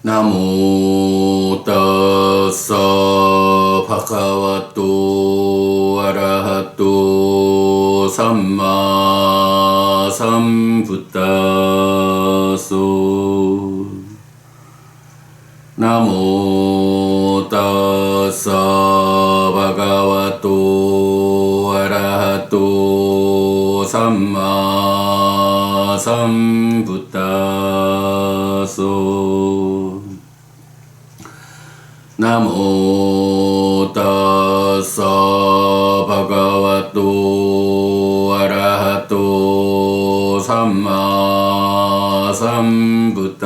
나모 따사 바가와또 아라하또 삼마 삼부따소 나모 따사 바가와또 아라하또 삼마 삼부따소 나모 따사 바가와또 아라하또 삼마 삼부따소.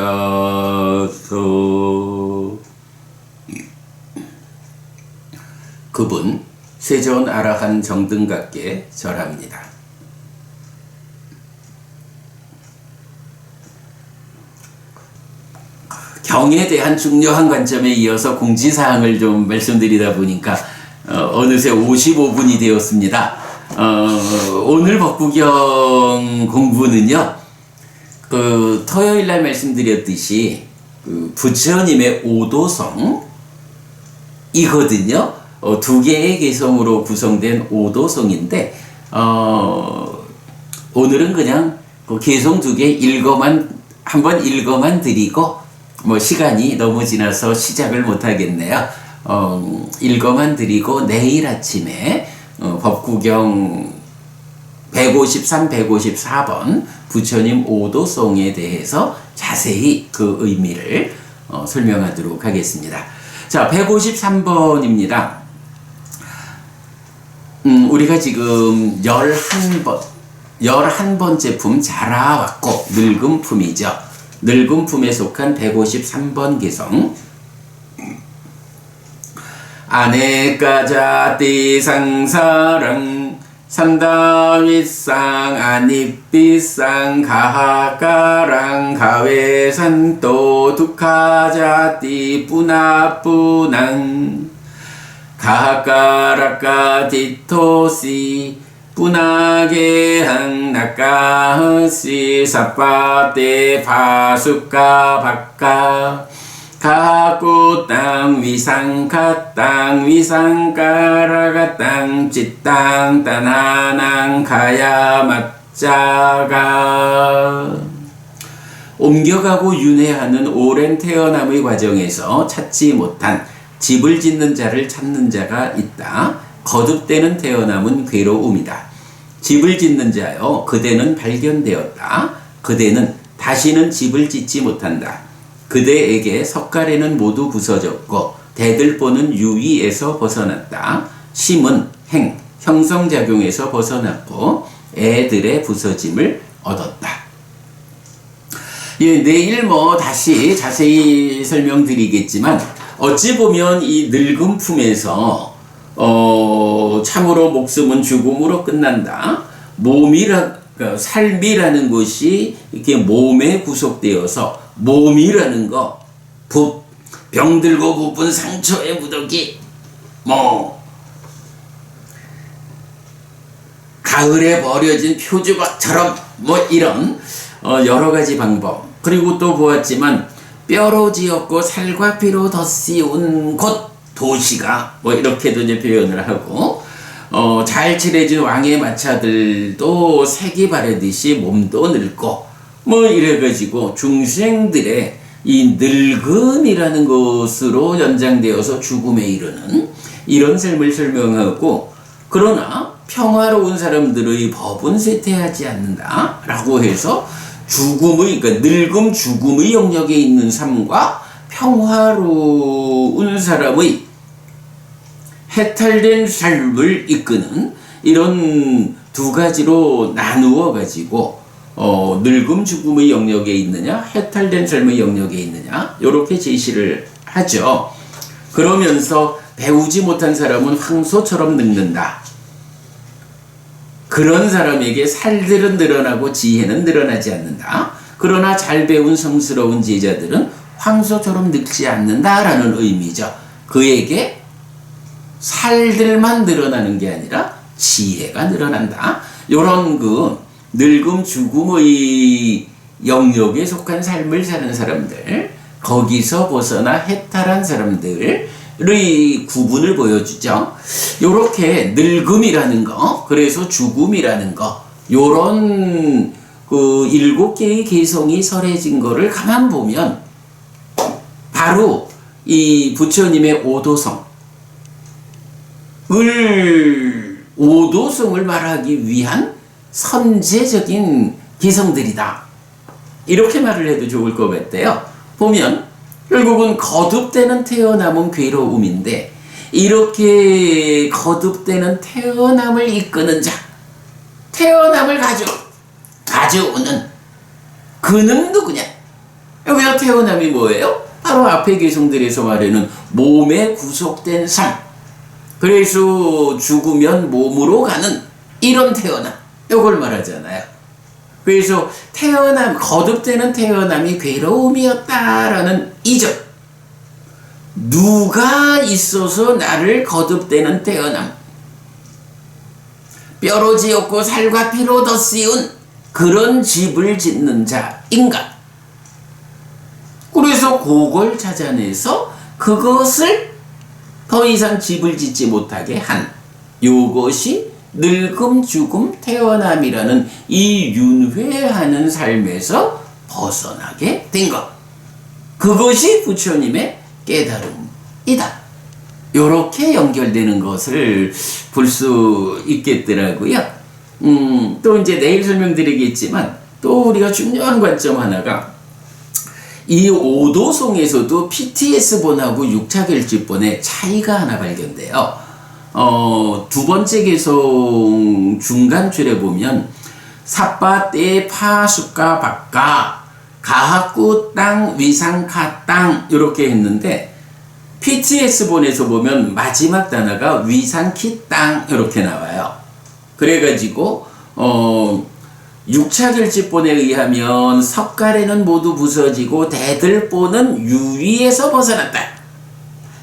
그분 세존 아라한 정등각께 절합니다. 경에 대한 중요한 관점에 이어서 공지사항을 좀 말씀드리다 보니까 어느새 55분이 되었습니다. 오늘 법구경 공부는요, 토요일날 말씀드렸듯이 부처님의 오도성이거든요. 두 개의 개성으로 구성된 오도성인데 오늘은 그냥 그 개성 두 개 한번 읽어만 드리고 시간이 너무 지나서 시작을 못 하겠네요. 읽어만 드리고 내일 아침에 법구경 153, 154번 부처님 오도성에 대해서 자세히 그 의미를 설명하도록 하겠습니다. 자, 153번입니다. 우리가 지금 11번째 품 자라왔고 늙은 품이죠. 늙은 품에 속한 153번 개성. 아네까자띠 상사랑 산다윗상 아닉비상 가하가랑 가웨산또 두카자띠 뿌나뿌낭 가하가라까 디토시 뿌나게항 나까허시 사파테 파수까 바까 가꾸땅 위상카땅 위상가라가땅 찌땅 따나낭 가야맞자가. 옮겨가고 윤회하는 오랜 태어남의 과정에서 찾지 못한 집을 짓는 자를 찾는 자가 있다. 거듭되는 태어남은 괴로움이다. 집을 짓는 자여, 그대는 발견되었다. 그대는 다시는 집을 짓지 못한다. 그대에게 석가래는 모두 부서졌고 대들보는 유의에서 벗어났다. 심은 행, 형성작용에서 벗어났고 애들의 부서짐을 얻었다. 예, 내일 다시 자세히 설명드리겠지만 어찌 보면 이 늙은 품에서 참으로 목숨은 죽음으로 끝난다. 삶이라는 것이 이렇게 몸에 구속되어서 몸이라는 거, 병들고 부푼 상처의 무더기, 가을에 버려진 표주박처럼 이런 여러 가지 방법. 그리고 또 보았지만 뼈로 지었고 살과 피로 덧씌운 곳 도시가 이렇게도 이제 표현을 하고 잘 칠해진 왕의 마차들도 색이 바르듯이 몸도 늙고 이래가지고 중생들의 이 늙음이라는 것으로 연장되어서 죽음에 이르는 이런 삶을 설명하고, 그러나 평화로운 사람들의 법은 쇠퇴하지 않는다 라고 해서 그러니까 늙음 죽음의 영역에 있는 삶과 평화로운 사람의 해탈된 삶을 이끄는 이런 두 가지로 나누어 가지고 늙음 죽음의 영역에 있느냐, 해탈된 삶의 영역에 있느냐, 이렇게 제시를 하죠. 그러면서 배우지 못한 사람은 황소처럼 늙는다. 그런 사람에게 살들은 늘어나고 지혜는 늘어나지 않는다. 그러나 잘 배운 성스러운 제자들은 황소처럼 늙지 않는다라는 의미죠. 그에게 살들만 늘어나는 게 아니라 지혜가 늘어난다. 요런 늙음 죽음의 영역에 속한 삶을 사는 사람들, 거기서 벗어나 해탈한 사람들의 구분을 보여주죠. 요렇게 늙음이라는 거, 그래서 죽음이라는 거, 요런 그 7개의 개성이 설해진 거를 가만 보면 바로 이 부처님의 오도성을 말하기 위한 선제적인 개성들이다. 이렇게 말을 해도 좋을 것 같아요. 보면 결국은 거듭되는 태어남은 괴로움인데, 이렇게 거듭되는 태어남을 이끄는 자, 태어남을 가져오는 그는 누구냐? 여기서 태어남이 뭐예요? 바로 앞에 개성들에서 말하는 몸에 구속된 삶. 그래서 죽으면 몸으로 가는 이런 태어남, 이걸 말하잖아요. 그래서 거듭되는 태어남이 괴로움이었다라는 이점. 누가 있어서 나를 거듭되는 태어남, 뼈로지었고 살과 피로 덧씌운 그런 집을 짓는 자인가? 그래서 그걸 찾아내서 그것을 더 이상 집을 짓지 못하게 한 요것이 늙음, 죽음, 태어남이라는 이 윤회하는 삶에서 벗어나게 된 것. 그것이 부처님의 깨달음이다. 요렇게 연결되는 것을 볼 수 있겠더라고요. 또 이제 내일 설명드리겠지만, 또 우리가 중요한 관점 하나가, 이 오도송에서도 PTS본하고 6차 결집본의 차이가 하나 발견돼요. 두 번째 개성 중간 줄에 보면 사빠 때 파수가 바까 가학구 땅 위상카 땅 이렇게 했는데, PTS본에서 보면 마지막 단어가 위상키 땅 이렇게 나와요. 그래가지고 6차 결집본에 의하면 석가래는 모두 부서지고 대들보는 유위에서 벗어났다.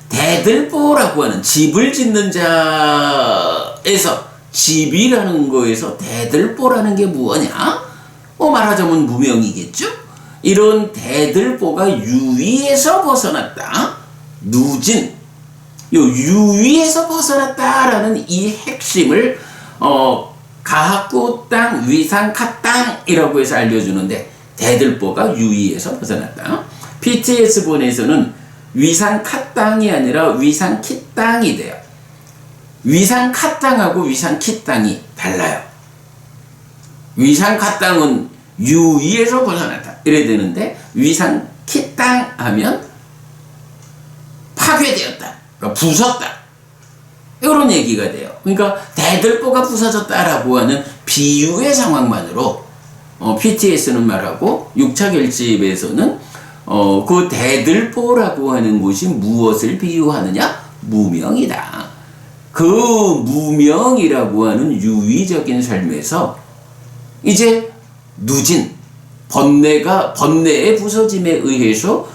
대들보라고 하는 집을 짓는 자에서, 집이라는 거에서 대들보라는 게 무엇냐? 말하자면 무명이겠죠? 이런 대들보가 유위에서 벗어났다. 누진, 요 유위에서 벗어났다라는 이 핵심을 가학구 땅, 위상카 땅이라고 해서 알려주는데, 대들보가 유위에서 벗어났다. PTS본에서는 위상카 땅이 아니라 위상키 땅이 돼요. 위상카 땅하고 위상키 땅이 달라요. 위상카 땅은 유위에서 벗어났다 이래야 되는데, 위상키 땅 하면 파괴되었다, 그러니까 부쉈다, 이런 얘기가 돼요. 그러니까 대들보가 부서졌다라고 하는 비유의 상황만으로 PTS는 말하고, 6차 결집에서는 그 대들보라고 하는 것이 무엇을 비유하느냐? 무명이다. 그 무명이라고 하는 유의적인 삶에서 이제 누진, 번뇌의 부서짐에 의해서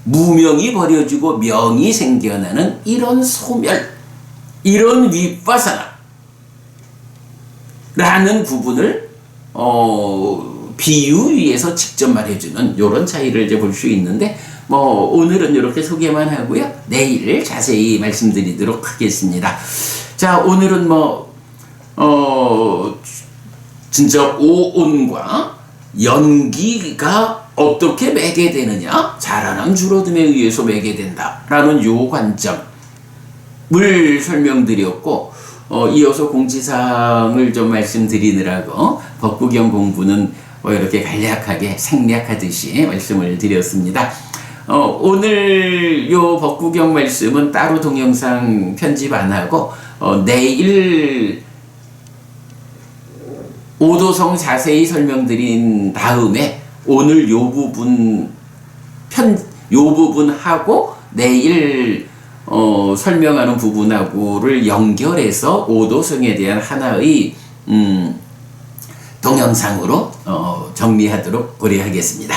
무명이 버려지고 명이 생겨나는 이런 소멸, 이런 윗바사나 라는 부분을 비유 위에서 직접 말해주는 이런 차이를 이제 볼 수 있는데, 오늘은 이렇게 소개만 하고요. 내일 자세히 말씀드리도록 하겠습니다. 자, 오늘은 진짜 오온과 연기가 어떻게 매게 되느냐? 자라남 줄어듦에 의해서 매게 된다라는 요 관점을 설명드렸고, 이어서 공지사항을 좀 말씀드리느라고 법구경 공부는 이렇게 간략하게 생략하듯이 말씀을 드렸습니다. 오늘 요 법구경 말씀은 따로 동영상 편집 안 하고 내일 오도성 자세히 설명드린 다음에 오늘 요 부분 하고 내일 설명하는 부분하고를 연결해서 오도성에 대한 하나의 동영상으로 정리하도록 고려하겠습니다.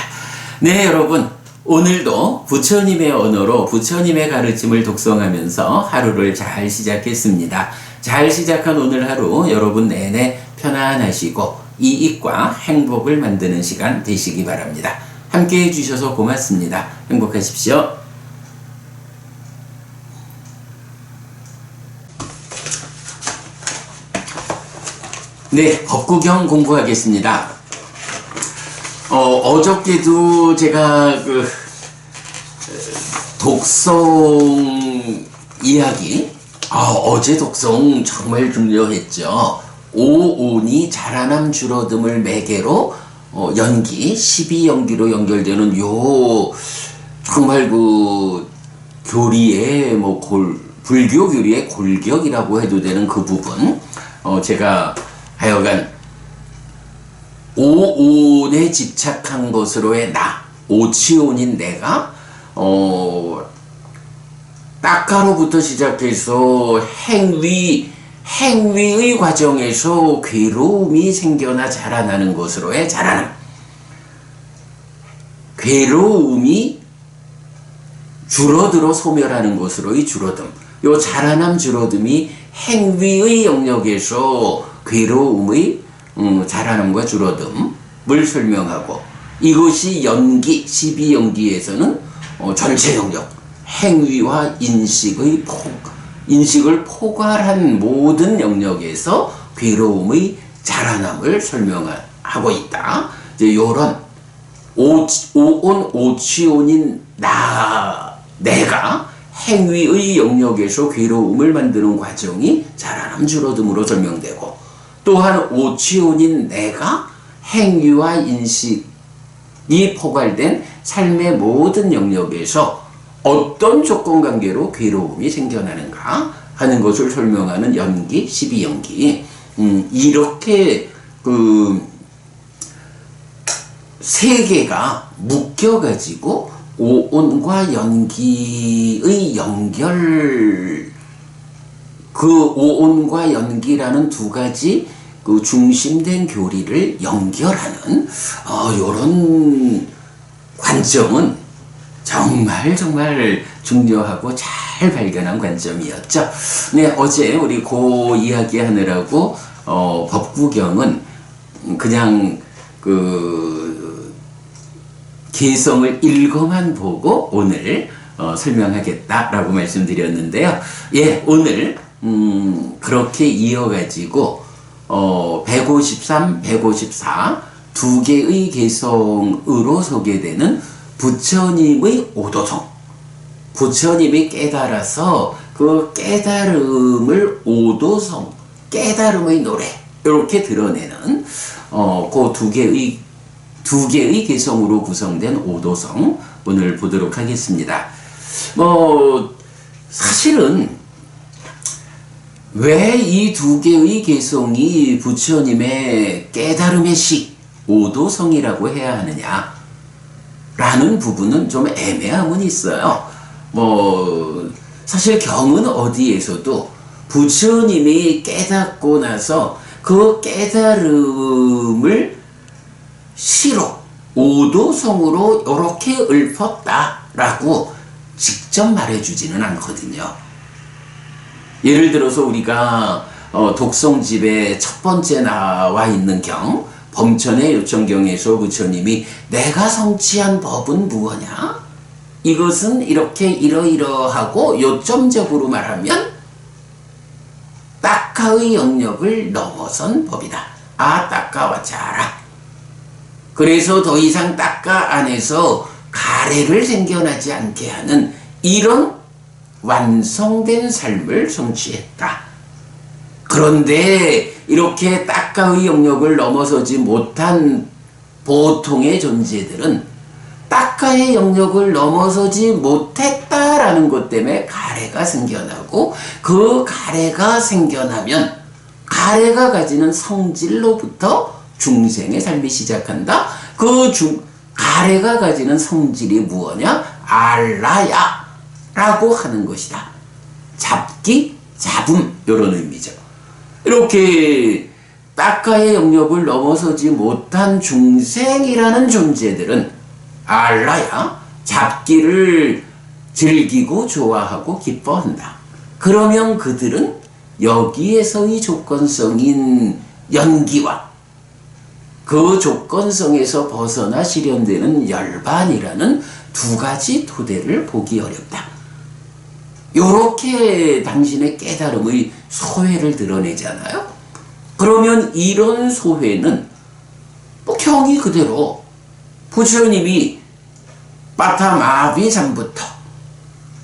네, 여러분, 오늘도 부처님의 언어로 부처님의 가르침을 독송하면서 하루를 잘 시작했습니다. 잘 시작한 오늘 하루 여러분 내내 편안하시고 이익과 행복을 만드는 시간 되시기 바랍니다. 함께 해주셔서 고맙습니다. 행복하십시오. 네, 법구경 공부하겠습니다. 어저께도 제가 독성 이야기, 어제 독성 정말 중요했죠. 오온이 자라남 줄어듦을 매개로 연기, 12연기로 연결되는 요 정말 교리의 불교 교리의 골격이라고 해도 되는 그 부분, 제가 하여간 오온에 집착한 것으로의 오치온인 내가 딱가로부터 시작해서 행위의 과정에서 괴로움이 생겨나 자라나는 것으로의 자라남, 괴로움이 줄어들어 소멸하는 것으로의 줄어듦, 요 자라남 줄어듦이 행위의 영역에서 괴로움의 자라남과 줄어듦을 설명하고, 이것이 연기, 12연기에서는 전체 영역, 행위와 인식을 포괄한 모든 영역에서 괴로움의 자라남을 설명하고 있다. 이제 요런 오온, 오치온인 내가 행위의 영역에서 괴로움을 만드는 과정이 자라남 줄어듦으로 설명되고, 또한 오치온인 내가 행위와 인식이 포괄된 삶의 모든 영역에서 어떤 조건관계로 괴로움이 생겨나는가 하는 것을 설명하는 연기, 12연기. 이렇게 세 개가 묶여가지고 오온과 연기의 연결, 오온과 연기라는 두 가지 중심된 교리를 연결하는 요런 관점은 정말 중요하고 잘 발견한 관점이었죠. 네, 어제 우리 이야기 하느라고 법구경은 그냥 개성을 읽어만 보고 오늘 설명하겠다라고 말씀드렸는데요. 예, 오늘 그렇게 이어가지고 153, 154 두 개의 개성으로 소개되는 부처님의 오도성, 부처님이 깨달아서 그 깨달음을 오도성, 깨달음의 노래, 이렇게 드러내는 그 두 개의 개성으로 구성된 오도성 오늘 보도록 하겠습니다. 사실은 왜 이 두 개의 개성이 부처님의 깨달음의 시, 오도성이라고 해야 하느냐 라는 부분은 좀 애매함은 있어요. 사실 경은 어디에서도 부처님이 깨닫고 나서 그 깨달음을 시로, 오도성으로 이렇게 읊었다라고 직접 말해주지는 않거든요. 예를 들어서 우리가 독성집에 첫 번째 나와 있는 경, 범천의 요청경에서 부처님이 내가 성취한 법은 무엇냐? 이것은 이렇게 이러이러하고 요점적으로 말하면 딱가의 영역을 넘어선 법이다. 딱가와차라. 그래서 더 이상 딱가 안에서 가래를 생겨나지 않게 하는 이런 완성된 삶을 성취했다. 그런데 이렇게 딱가의 영역을 넘어서지 못한 보통의 존재들은 딱가의 영역을 넘어서지 못했다라는 것 때문에 가래가 생겨나고, 그 가래가 생겨나면 가래가 가지는 성질로부터 중생의 삶이 시작한다. 가래가 가지는 성질이 무엇냐? 알라야 라고 하는 것이다. 잡기, 잡음, 이런 의미죠. 이렇게 딱가의 영역을 넘어서지 못한 중생이라는 존재들은 알라야, 잡기를 즐기고 좋아하고 기뻐한다. 그러면 그들은 여기에서의 조건성인 연기와 그 조건성에서 벗어나 실현되는 열반이라는 두 가지 토대를 보기 어렵다. 요렇게 당신의 깨달음의 소회를 드러내잖아요. 그러면 이런 소회는 뭐 경이 그대로 부처님이 빠타마비상부터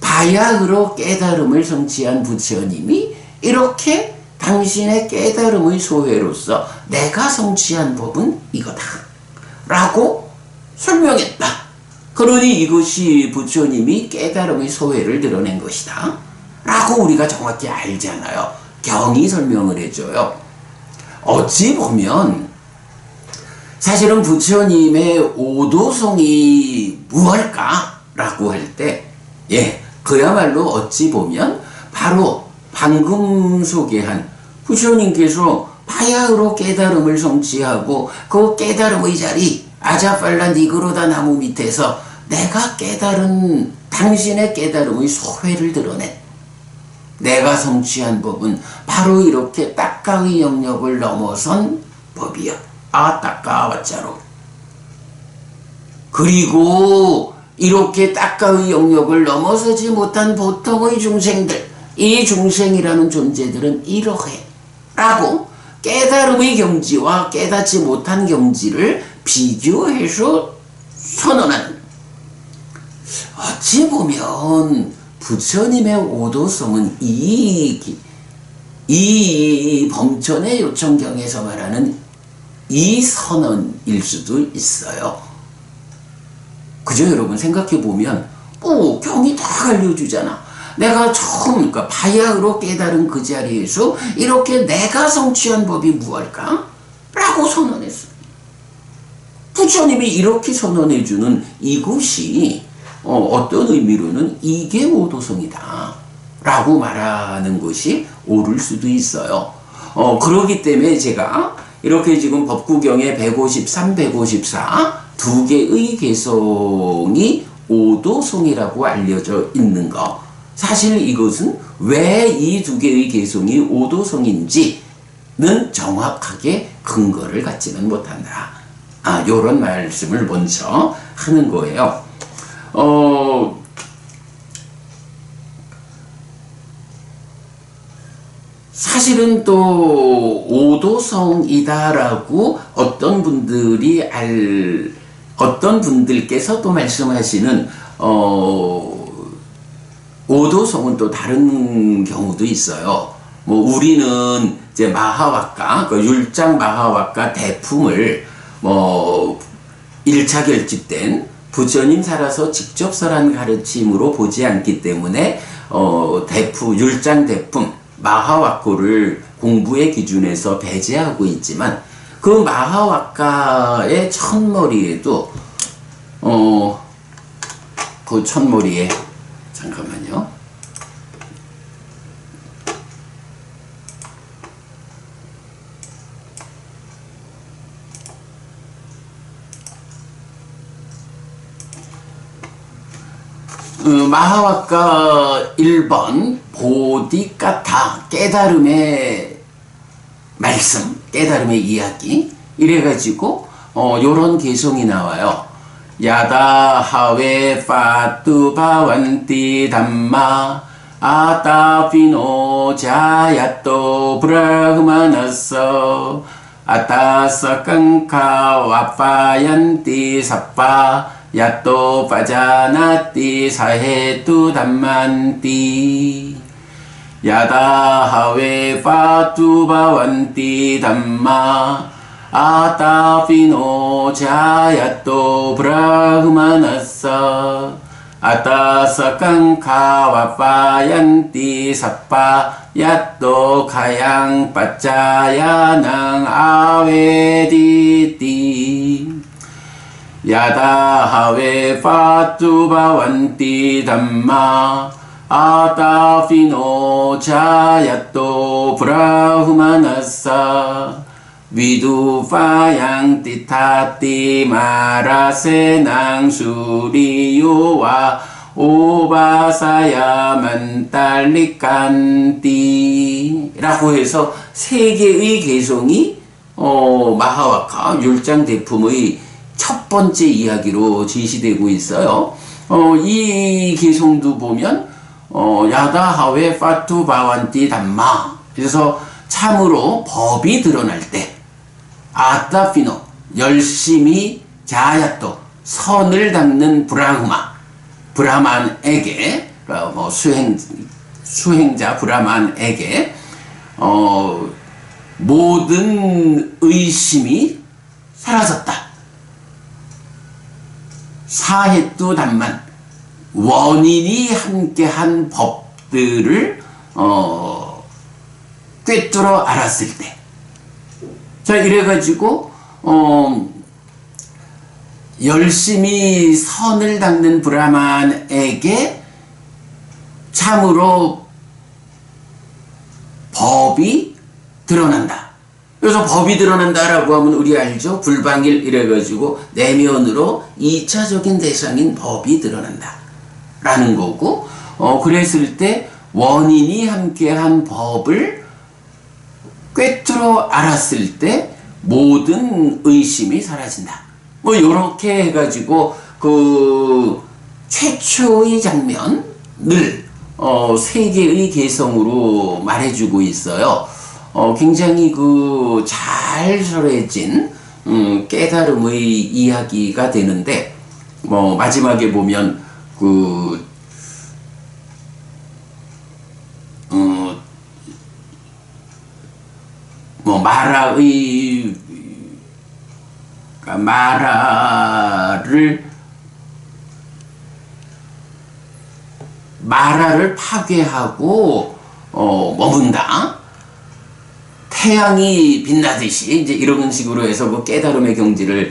바야흐로 깨달음을 성취한 부처님이 이렇게 당신의 깨달음의 소회로서 내가 성취한 법은 이거다 라고 설명했다. 그러니 이것이 부처님이 깨달음의 소회를 드러낸 것이다 라고 우리가 정확히 알잖아요. 경이 설명을 해줘요. 어찌 보면 사실은 부처님의 오도성이 무엇일까? 라고 할 때, 그야말로 어찌 보면 바로 방금 소개한 부처님께서 바야흐로 깨달음을 성취하고 그 깨달음의 자리, 아자팔라 니그로다 나무 밑에서 내가 깨달은 당신의 깨달음의 소회를 드러낸 내가 성취한 법은 바로 이렇게 딱가의 영역을 넘어선 법이야. 따까와짜로. 그리고 이렇게 딱가의 영역을 넘어서지 못한 보통의 중생들, 이 중생이라는 존재들은 이러해 라고 깨달음의 경지와 깨닫지 못한 경지를 비교해서 선언하는, 어찌 보면 부처님의 오도성은 이 범천의 요청경에서 말하는 이 선언일 수도 있어요. 그죠? 여러분 생각해보면 경이 다 알려주잖아. 내가 처음 그러니까 바야흐로 깨달은 그 자리에서 이렇게 내가 성취한 법이 무엇일까? 라고 선언했어. 부처님이 이렇게 선언해주는 이것이 어떤 의미로는 이게 오도성이다 라고 말하는 것이 옳을 수도 있어요. 그렇기 때문에 제가 이렇게 지금 법구경의 153, 154 두 개의 개성이 오도성이라고 알려져 있는 거, 사실 이것은 왜 이 두 개의 개성이 오도성인지는 정확하게 근거를 갖지는 못한다. 요런 말씀을 먼저 하는 거예요. 사실은 또 오도성이다라고 어떤 분들께서 또 말씀하시는 오도성은 또 다른 경우도 있어요. 뭐 우리는 이제 마하와카, 그 율장 마하와카 대품을 1차 결집된 부처님 살아서 직접 설한 가르침으로 보지 않기 때문에 율장 대품 마하와코를 공부의 기준에서 배제하고 있지만, 그 마하와카의 첫머리에도 그 첫머리에 잠깐만요. 마하와카 1번 보디까타 깨달음의 말씀, 깨달음의 이야기 이래가지고 요런 개성이 나와요. 야다 하웨 파투 바완티 담마 아타피노 자야토 브라흐마나서 아타사칸카 와파얀티 사파 야또 파자나띠 사헤투 담만띠 야다 하웨 파투 바완띠 담마 아타피노 자야또 브라흐마나사 아타사칸카 와파얀띠 사파 야또 가양 빠짜야낭 아웨디띠 야다 하웨 파투 바완띠 담마 아타피노 자야또 브라흐마나사 위두파양 티타티 마라세낭 수리요와 오바사야 만달리칸띠 라고 해서 세 개의 개성이 마하와카 율장대품의 첫 번째 이야기로 제시되고 있어요. 이 개송도 보면 야다하웨 파투 바완티 담마, 그래서 참으로 법이 드러날 때 아따피노 열심히 자야또 선을 닦는 브라만에게 수행자 브라만에게 모든 의심이 사라졌다. 사해뚜 담만, 원인이 함께한 법들을 꿰뚫어 알았을 때. 자, 이래가지고 열심히 선을 닦는 브라만에게 참으로 법이 드러난다. 그래서 법이 드러난다라고 하면 우리 알죠? 불방일 이래가지고 내면으로 2차적인 대상인 법이 드러난다 라는 거고, 그랬을 때 원인이 함께한 법을 꿰뚫어 알았을 때 모든 의심이 사라진다. 뭐 요렇게 해가지고 그 최초의 장면을 세 개의 개성으로 말해주고 있어요. 굉장히 그 잘 설해진 깨달음의 이야기가 되는데, 마지막에 보면 마라를 파괴하고 머문다. 태양이 빛나듯이 이제 이런 식으로 해서 그 깨달음의 경지를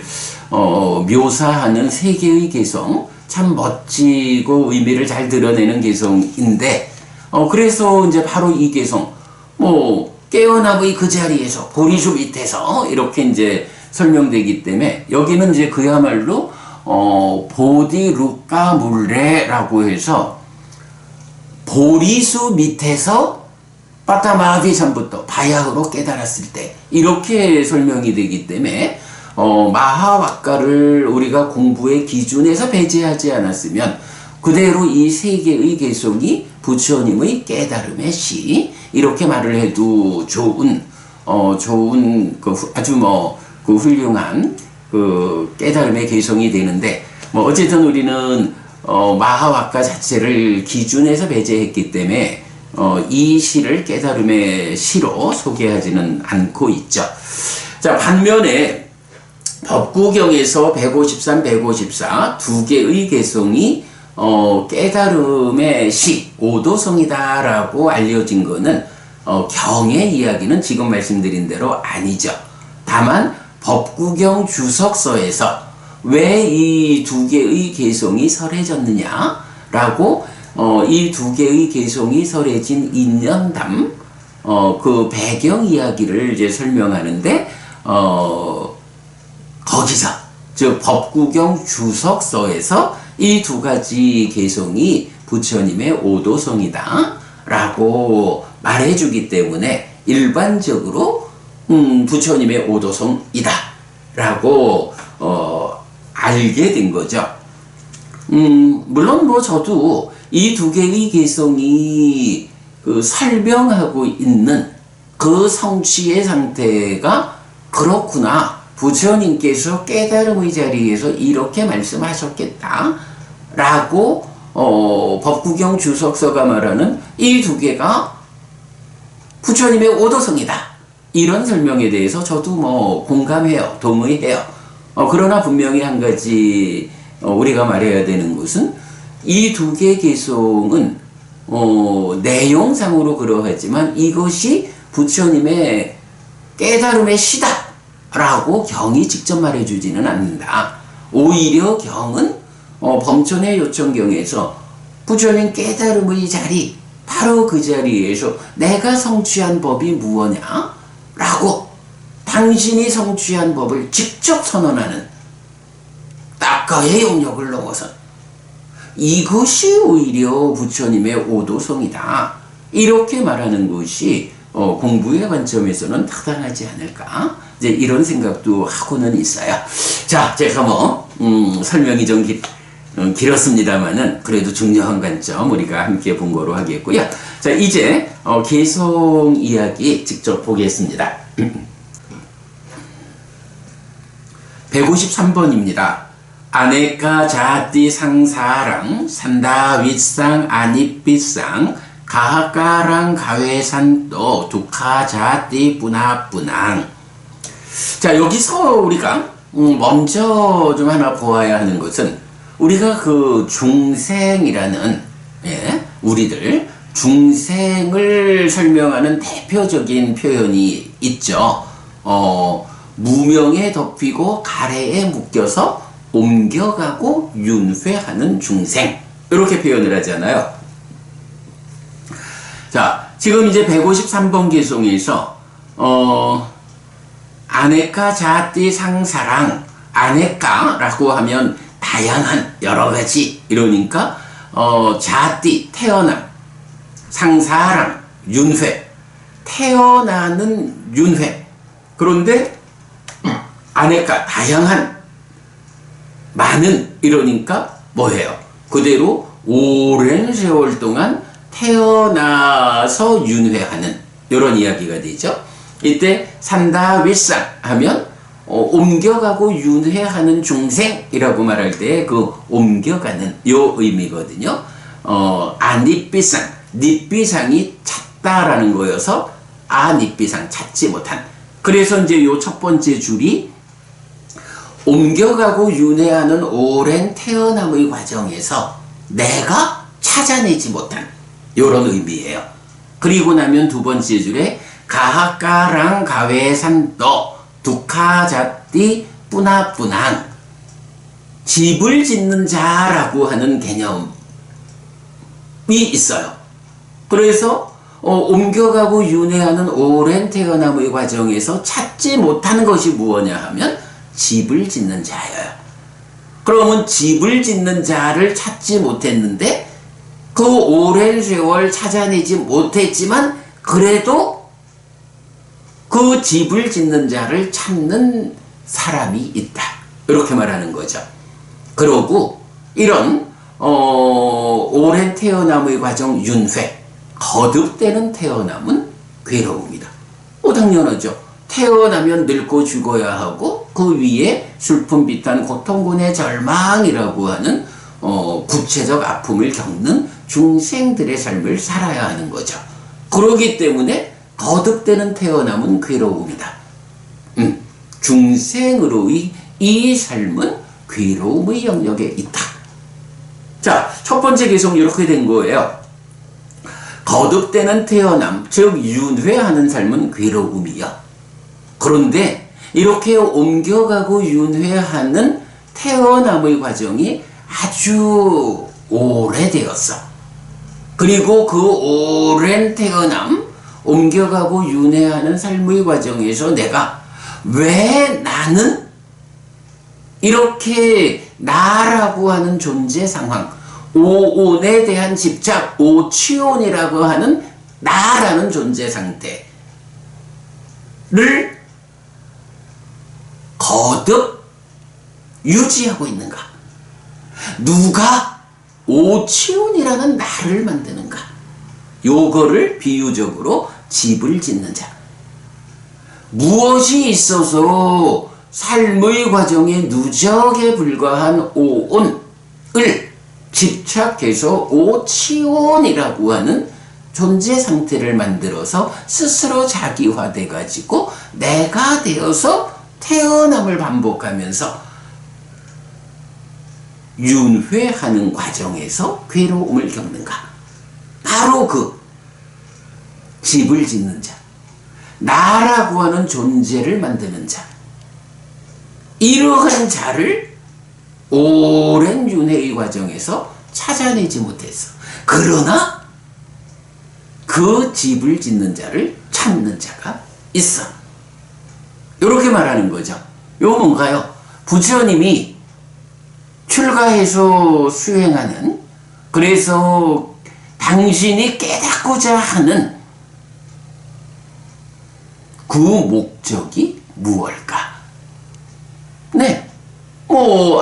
묘사하는 세 개의 개성, 참 멋지고 의미를 잘 드러내는 개성인데, 그래서 이제 바로 이 개성, 깨어남의 그 자리에서 보리수 밑에서 이렇게 이제 설명되기 때문에 여기는 이제 그야말로 보디루까 물레라고 해서 보리수 밑에서 빠따마비 전부터 바야흐로 깨달았을 때 이렇게 설명이 되기 때문에 마하와카를 우리가 공부의 기준에서 배제하지 않았으면 그대로 이 세 개의 개성이 부처님의 깨달음의 시 이렇게 말을 해도 좋은 아주 그 훌륭한 그 깨달음의 개성이 되는데, 어쨌든 우리는 마하와카 자체를 기준에서 배제했기 때문에 이 시를 깨달음의 시로 소개하지는 않고 있죠. 자, 반면에 법구경에서 153, 154 두 개의 개성이 깨달음의 시, 오도성이다라고 알려진 거는 경의 이야기는 지금 말씀드린 대로 아니죠. 다만 법구경 주석서에서 왜 이 두 개의 개성이 설해졌느냐라고 이 두 개의 개성이 설해진 인연담, 그 배경 이야기를 이제 설명하는데, 거기서, 즉, 법구경 주석서에서 이 두 가지 개성이 부처님의 오도성이다 라고 말해주기 때문에 일반적으로, 부처님의 오도성이다 라고, 알게 된 거죠. 물론 저도 이 두 개의 개성이 설명하고 있는 그 성취의 상태가 그렇구나. 부처님께서 깨달음의 자리에서 이렇게 말씀하셨겠다. 라고, 법구경 주석서가 말하는 이 두 개가 부처님의 오도성이다. 이런 설명에 대해서 저도 공감해요. 동의해요. 그러나 분명히 한 가지, 우리가 말해야 되는 것은 이 두 개의 개성은 내용상으로 그러하지만 이것이 부처님의 깨달음의 시다 라고 경이 직접 말해주지는 않는다. 오히려 경은 범천의 요청경에서 부처님 깨달음의 자리, 바로 그 자리에서 내가 성취한 법이 무엇냐 라고 당신이 성취한 법을 직접 선언하는 딱가의 영역을 넘어선 이것이 오히려 부처님의 오도성이다. 이렇게 말하는 것이 공부의 관점에서는 타당하지 않을까 이제 이런 생각도 하고는 있어요. 자, 제가 설명이 좀 길었습니다만은 그래도 중요한 관점 우리가 함께 본 거로 하겠고요. 자, 이제 개성 이야기 직접 보겠습니다. 153번입니다. 아네까 자띠 상사랑 산다 윗상 아니삐상 가하까랑 가회산또 두카 자띠 뿌나뿌낭. 자, 여기서 우리가 먼저 좀 하나 보아야 하는 것은 우리가 그 중생이라는 우리들 중생을 설명하는 대표적인 표현이 있죠. 무명에 덮이고 가래에 묶여서 옮겨가고 윤회하는 중생, 이렇게 표현을 하잖아요. 자, 지금 이제 153번 개송에서 아네까 자띠 상사랑, 아네까라고 하면 다양한 여러 가지, 이러니까 자띠 태어남, 상사랑 윤회, 태어나는 윤회. 그런데 아네까 다양한, 많은, 이러니까 뭐예요? 그대로 오랜 세월 동안 태어나서 윤회하는 이런 이야기가 되죠. 이때 산다 윗상 하면 옮겨가고 윤회하는 중생이라고 말할 때 그 옮겨가는 요 의미거든요. 아니삐상, 니삐상이 찾다라는 거여서 아니삐상, 찾지 못한. 그래서 이제 요 첫 번째 줄이 옮겨가고 윤회하는 오랜 태어남의 과정에서 내가 찾아내지 못한 요런 의미예요. 그리고 나면 두 번째 줄에 가하까랑 가회산또 두카자띠 뿌나뿌낭, 집을 짓는 자라고 하는 개념이 있어요. 그래서 옮겨가고 윤회하는 오랜 태어남의 과정에서 찾지 못하는 것이 무엇냐 하면 집을 짓는 자예요. 그러면 집을 짓는 자를 찾지 못했는데 그 오랜 세월 찾아내지 못했지만 그래도 그 집을 짓는 자를 찾는 사람이 있다, 이렇게 말하는 거죠. 그러고 이런 오랜 태어남의 과정 윤회, 거듭되는 태어남은 괴로움이다. 당연하죠. 태어나면 늙고 죽어야 하고 그 위에 슬픔 비탄 고통군의 절망이라고 하는 구체적 아픔을 겪는 중생들의 삶을 살아야 하는 거죠. 그러기 때문에 거듭되는 태어남은 괴로움이다. 중생으로의 이 삶은 괴로움의 영역에 있다. 자, 첫 번째 개성 이렇게 된 거예요. 거듭되는 태어남, 즉 윤회하는 삶은 괴로움이야. 그런데 이렇게 옮겨가고 윤회하는 태어남의 과정이 아주 오래되었어. 그리고 그 오랜 태어남, 옮겨가고 윤회하는 삶의 과정에서 내가 왜 나는 이렇게 나라고 하는 존재 상황, 오온에 대한 집착, 오치온이라고 하는 나라는 존재 상태를 거듭 유지하고 있는가? 누가 오치온이라는 나를 만드는가? 요거를 비유적으로 집을 짓는 자. 무엇이 있어서 삶의 과정에 누적에 불과한 오온을 집착해서 오치온이라고 하는 존재 상태를 만들어서 스스로 자기화돼 가지고 내가 되어서 태어남을 반복하면서 윤회하는 과정에서 괴로움을 겪는가? 바로 그 집을 짓는 자, 나라고 하는 존재를 만드는 자, 이러한 자를 오랜 윤회의 과정에서 찾아내지 못했어. 그러나 그 집을 짓는 자를 찾는 자가 있어. 이렇게 말하는 거죠. 요 뭔가요? 부처님이 출가해서 수행하는, 그래서 당신이 깨닫고자 하는 그 목적이 무엇일까? 네.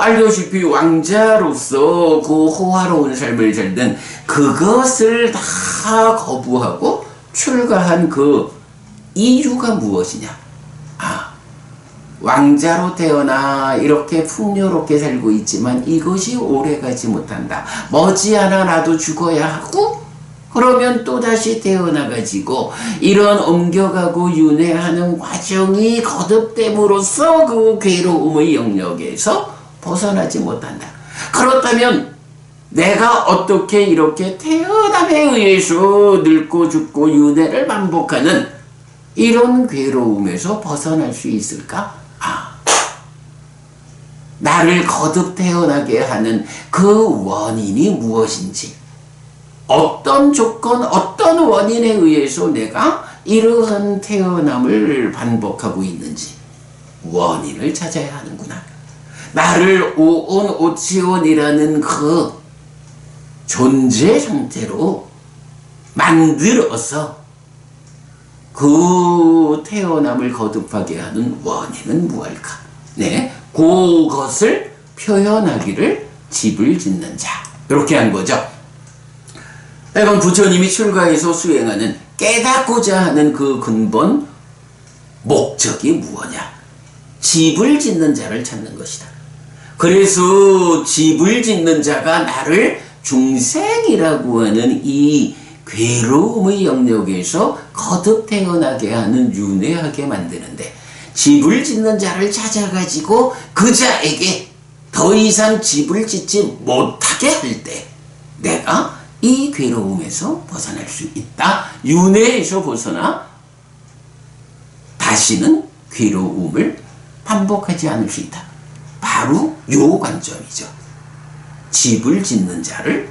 알다시피 왕자로서 그 호화로운 삶을 살던 그것을 다 거부하고 출가한 그 이유가 무엇이냐? 왕자로 태어나 이렇게 풍요롭게 살고 있지만 이것이 오래가지 못한다. 머지않아 나도 죽어야 하고 그러면 또다시 태어나가지고 이런 옮겨가고 윤회하는 과정이 거듭됨으로써 그 괴로움의 영역에서 벗어나지 못한다. 그렇다면 내가 어떻게 이렇게 태어남에 의해서 늙고 죽고 윤회를 반복하는 이런 괴로움에서 벗어날 수 있을까? 나를 거듭 태어나게 하는 그 원인이 무엇인지, 어떤 조건, 어떤 원인에 의해서 내가 이러한 태어남을 반복하고 있는지 원인을 찾아야 하는구나. 나를 오온 오치온이라는 그 존재 상태로 만들어서 그 태어남을 거듭하게 하는 원인은 무엇일까? 네, 그것을 표현하기를 집을 짓는 자, 이렇게 한 거죠. 그럼 부처님이 출가해서 수행하는 깨닫고자 하는 그 근본 목적이 무엇냐? 집을 짓는 자를 찾는 것이다. 그래서 집을 짓는 자가 나를 중생이라고 하는 이 괴로움의 영역에서 거듭 태어나게 하는 윤회하게 만드는데, 집을 짓는 자를 찾아가지고 그 자에게 더 이상 집을 짓지 못하게 할 때 내가 이 괴로움에서 벗어날 수 있다. 윤회에서 벗어나 다시는 괴로움을 반복하지 않을 수 있다. 바로 요 관점이죠. 집을 짓는 자를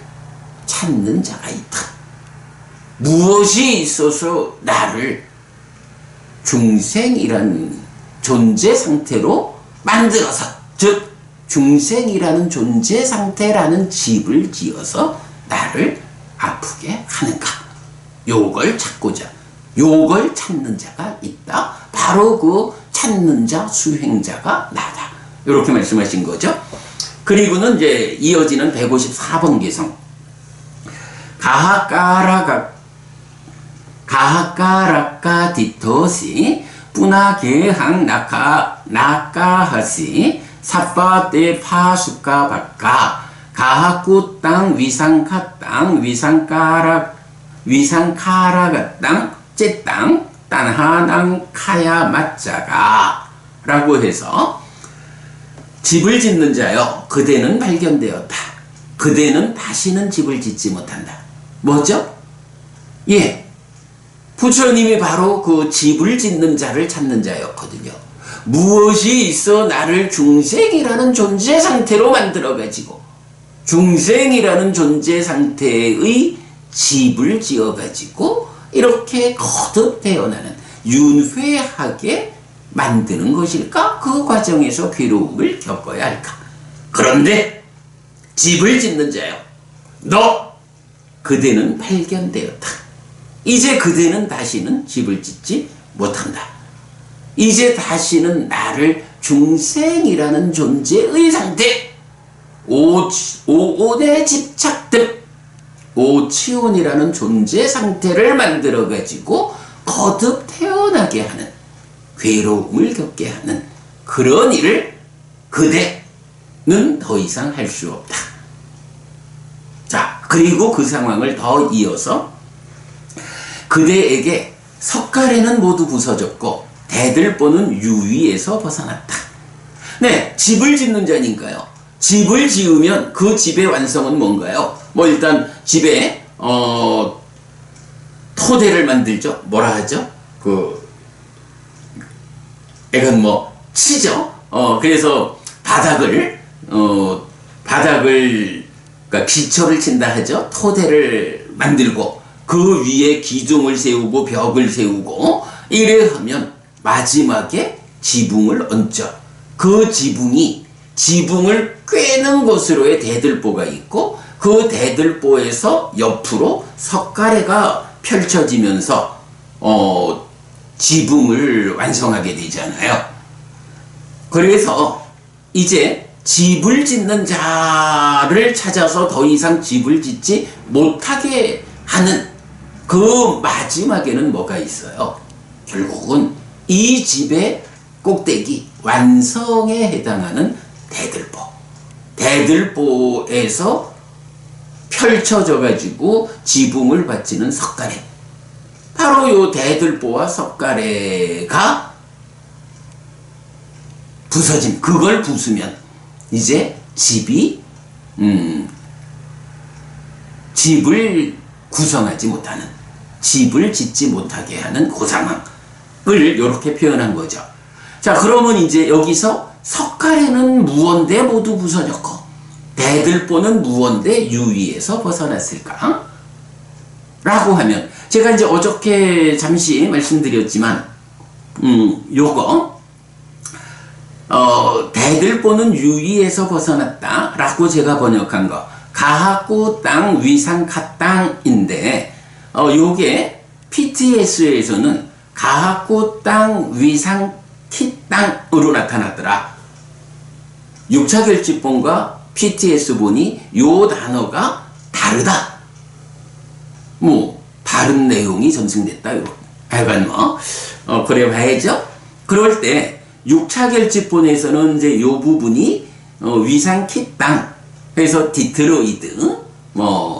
찾는 자가 있다. 무엇이 있어서 나를 중생이라는 존재 상태로 만들어서, 즉 중생이라는 존재 상태라는 집을 지어서 나를 아프게 하는가? 요걸 찾고자, 요걸 찾는 자가 있다. 바로 그 찾는 자, 수행자가 나다. 이렇게 말씀하신 거죠. 그리고는 이제 이어지는 154번 개성. 가하까라까 디토시 뿌나게항 나카하시 사파테 파수카 바까 가하쿠 땅 위상카 땅 위상카라가 땅 째땅 딴하낭 카야 맞자가 라고 해서, 집을 짓는 자여 그대는 발견되었다. 그대는 다시는 집을 짓지 못한다. 뭐죠? 예, 부처님이 바로 그 집을 짓는 자를 찾는 자였거든요. 무엇이 있어 나를 중생이라는 존재 상태로 만들어가지고 중생이라는 존재 상태의 집을 지어가지고 이렇게 거듭 태어나는 윤회하게 만드는 것일까? 그 과정에서 괴로움을 겪어야 할까? 그런데 집을 짓는 자요, 그대는 발견되었다. 이제 그대는 다시는 집을 짓지 못한다. 이제 다시는 나를 중생이라는 존재의 상태, 오온에 집착됨, 오치온이라는 존재 상태를 만들어가지고 거듭 태어나게 하는, 괴로움을 겪게 하는 그런 일을 그대는 더 이상 할 수 없다. 자, 그리고 그 상황을 더 이어서 그대에게 석가래는 모두 부서졌고 대들보는 유위에서 벗어났다. 네, 집을 짓는 자니까요. 집을 지으면 그 집의 완성은 뭔가요? 일단 집에 토대를 만들죠. 뭐라 하죠? 이건 치죠. 그래서 그러니까 기초를 친다 하죠. 토대를 만들고 그 위에 기둥을 세우고 벽을 세우고 이래 하면 마지막에 지붕을 얹죠. 그 지붕을 꿰는 곳으로의 대들보가 있고 그 대들보에서 옆으로 석가래가 펼쳐지면서 지붕을 완성하게 되잖아요. 그래서 이제 집을 짓는 자를 찾아서 더 이상 집을 짓지 못하게 하는 그 마지막에는 뭐가 있어요? 결국은 이 집의 꼭대기 완성에 해당하는 대들보, 대들보에서 펼쳐져 가지고 지붕을 받치는 석가래, 바로 요 대들보와 석가래가 부서진, 그걸 부수면 이제 집이 집을 구성하지 못하는, 집을 짓지 못하게 하는 그 상황을 이렇게 표현한 거죠. 자, 그러면 이제 여기서 석가래는 무언데 모두 부서졌고 대들보는 무언데 유위에서 벗어났을까? 라고 하면, 제가 이제 어저께 잠시 말씀드렸지만 요거 대들보는 유위에서 벗어났다 라고 제가 번역한 거, 가하꾸 땅 위상카 땅인데, 요게 PTS에서는 가하꾸 땅 위상키 땅으로 나타났더라. 6차 결집본과 PTS 본이 요 단어가 다르다, 뭐 다른 내용이 전승됐다, 이거 하여간 그래 봐야죠. 그럴 때 6차 결집본에서는 이제 요 부분이 위상키 땅 해서 디트로이드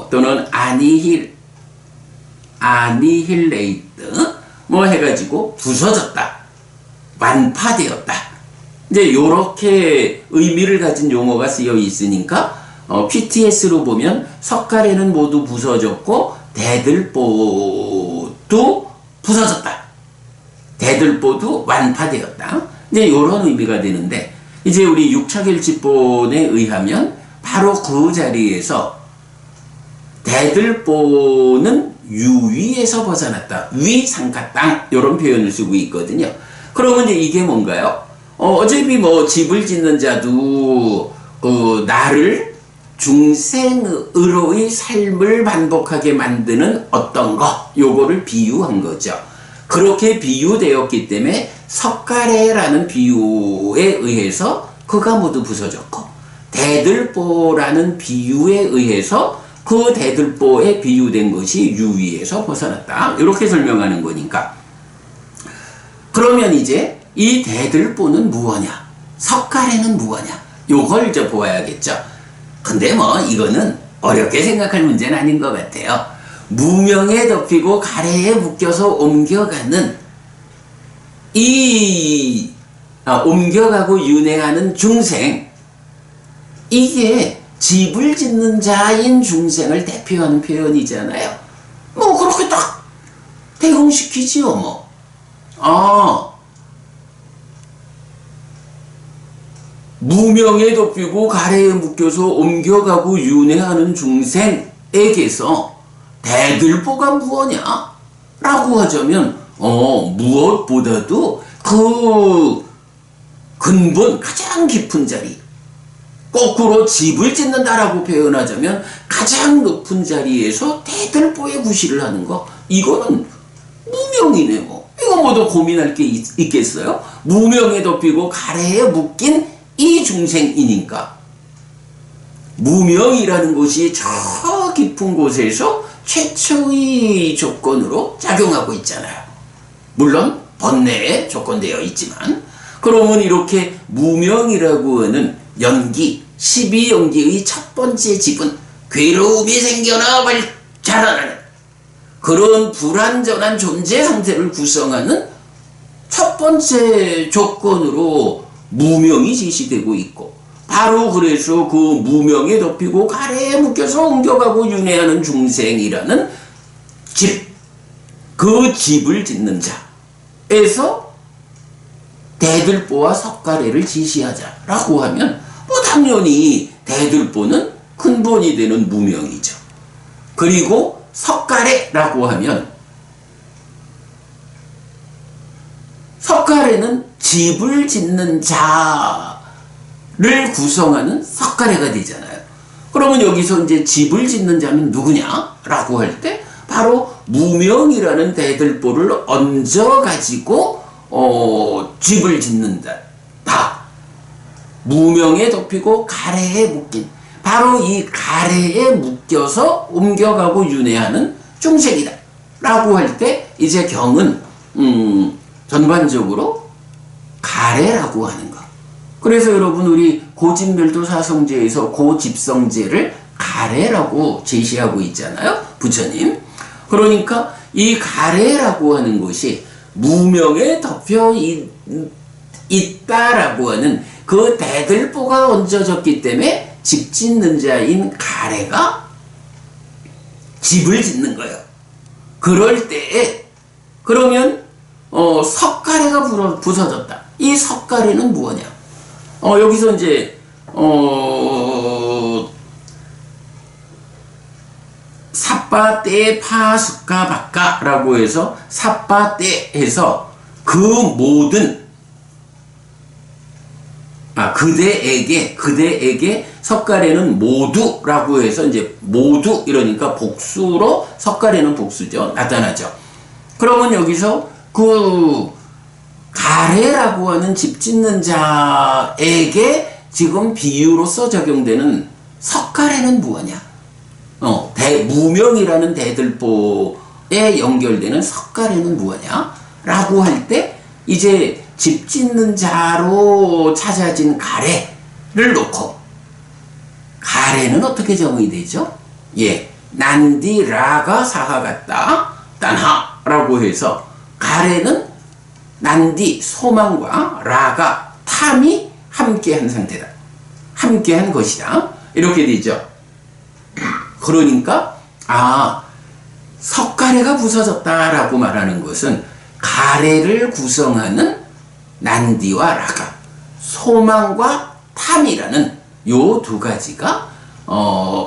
또는 아니힐레이트 해가지고 부서졌다, 완파되었다, 이제 요렇게 의미를 가진 용어가 쓰여 있으니까 PTS로 보면 석가래는 모두 부서졌고 대들보도 부서졌다, 대들보도 완파되었다, 이제 요런 의미가 되는데, 이제 우리 6차 결집본에 의하면 바로 그 자리에서 대들보는 유위에서 벗어났다, 위상카 땅, 요런 표현을 쓰고 있거든요. 그러면 이제 이게 뭔가요? 어차피 집을 짓는 자도 나를 중생으로의 삶을 반복하게 만드는 어떤 거, 요거를 비유한 거죠. 그렇게 비유되었기 때문에 석가래라는 비유에 의해서 그가 모두 부서졌고, 대들보라는 비유에 의해서 그 대들보에 비유된 것이 유위에서 벗어났다, 이렇게 설명하는 거니까. 그러면 이제 이 대들보는 무엇냐, 석가래는 무엇냐, 요걸 이제 보아야겠죠. 근데 이거는 어렵게 생각할 문제는 아닌 것 같아요. 무명에 덮이고 가래에 묶여서 옮겨가는 옮겨가고 윤회하는 중생, 이게 집을 짓는 자인 중생을 대표하는 표현이잖아요. 그렇게 딱 대응시키지요. 무명에 덮이고 가래에 묶여서 옮겨가고 윤회하는 중생에게서 대들보가 무엇냐? 라고 하자면, 무엇보다도 그 근본, 가장 깊은 자리, 거꾸로 집을 짓는다라고 표현하자면 가장 높은 자리에서 대들보에 구실을 하는 거, 이거는 무명이네. 이거 더 고민할 게 있겠어요? 무명에 덮이고 가래에 묶인 이 중생이니까 무명이라는 것이 저 깊은 곳에서 최초의 조건으로 작용하고 있잖아요. 물론 번뇌에 조건되어 있지만, 그러면 이렇게 무명이라고 하는 연기, 12연기의 첫 번째 집은 괴로움이 생겨나 자라나는 그런 불완전한 존재 상태를 구성하는 첫 번째 조건으로 무명이 제시되고 있고, 바로 그래서 그 무명에 덮이고 가래에 묶여서 옮겨가고 윤회하는 중생이라는 집, 그 집을 짓는 자에서 대들보와 석가래를 지시하자라고 하면 당연히 대들보는 근본이 되는 무명이죠. 그리고 석가래라고 하면 석가래는 집을 짓는 자를 구성하는 석가래가 되잖아요. 그러면 여기서 이제 집을 짓는 자는 누구냐라고 할 때 바로 무명이라는 대들보를 얹어 가지고 집을 짓는다. 무명에 덮이고 가래에 묶인, 바로 이 가래에 묶여서 옮겨가고 윤회하는 중생이다 라고 할 때 이제 경은 전반적으로 가래라고 하는 거. 그래서 여러분 우리 고집멸도 사성제에서 고집성제를 가래라고 제시하고 있잖아요, 부처님. 그러니까 이 가래라고 하는 것이 무명에 덮여 있다라고 하는 그 대들보가 얹어졌기 때문에 집 짓는 자인 가래가 집을 짓는 거예요. 그럴 때에 그러면 석가래가 부서졌다. 이 석가래는 무엇이냐? 여기서 이제 삿바떼 파숙가 바까라고 해서 삿바떼 해서 그 모든 그대에게 석가래는 모두라고 해서 이제 모두 이러니까 복수로 석가래는 복수죠. 나타나죠. 그러면 여기서 그 가래라고 하는 집 짓는 자에게 지금 비유로서 적용되는 석가래는 무엇이냐? 무명이라는 대들보에 연결되는 석가래는 무엇이냐? 라고 할 때 이제 집 짓는 자로 찾아진 가래를 놓고 가래는 어떻게 정의 되죠? 예, 난디라가 사하 같다 단하라고 해서 가래는 난디 소망과 라가 탐이 함께한 상태다. 함께한 것이다. 이렇게 되죠. 그러니까 석가래가 부서졌다라고 말하는 것은 가래를 구성하는 난디와 라가, 소망과 탐이라는 요 두 가지가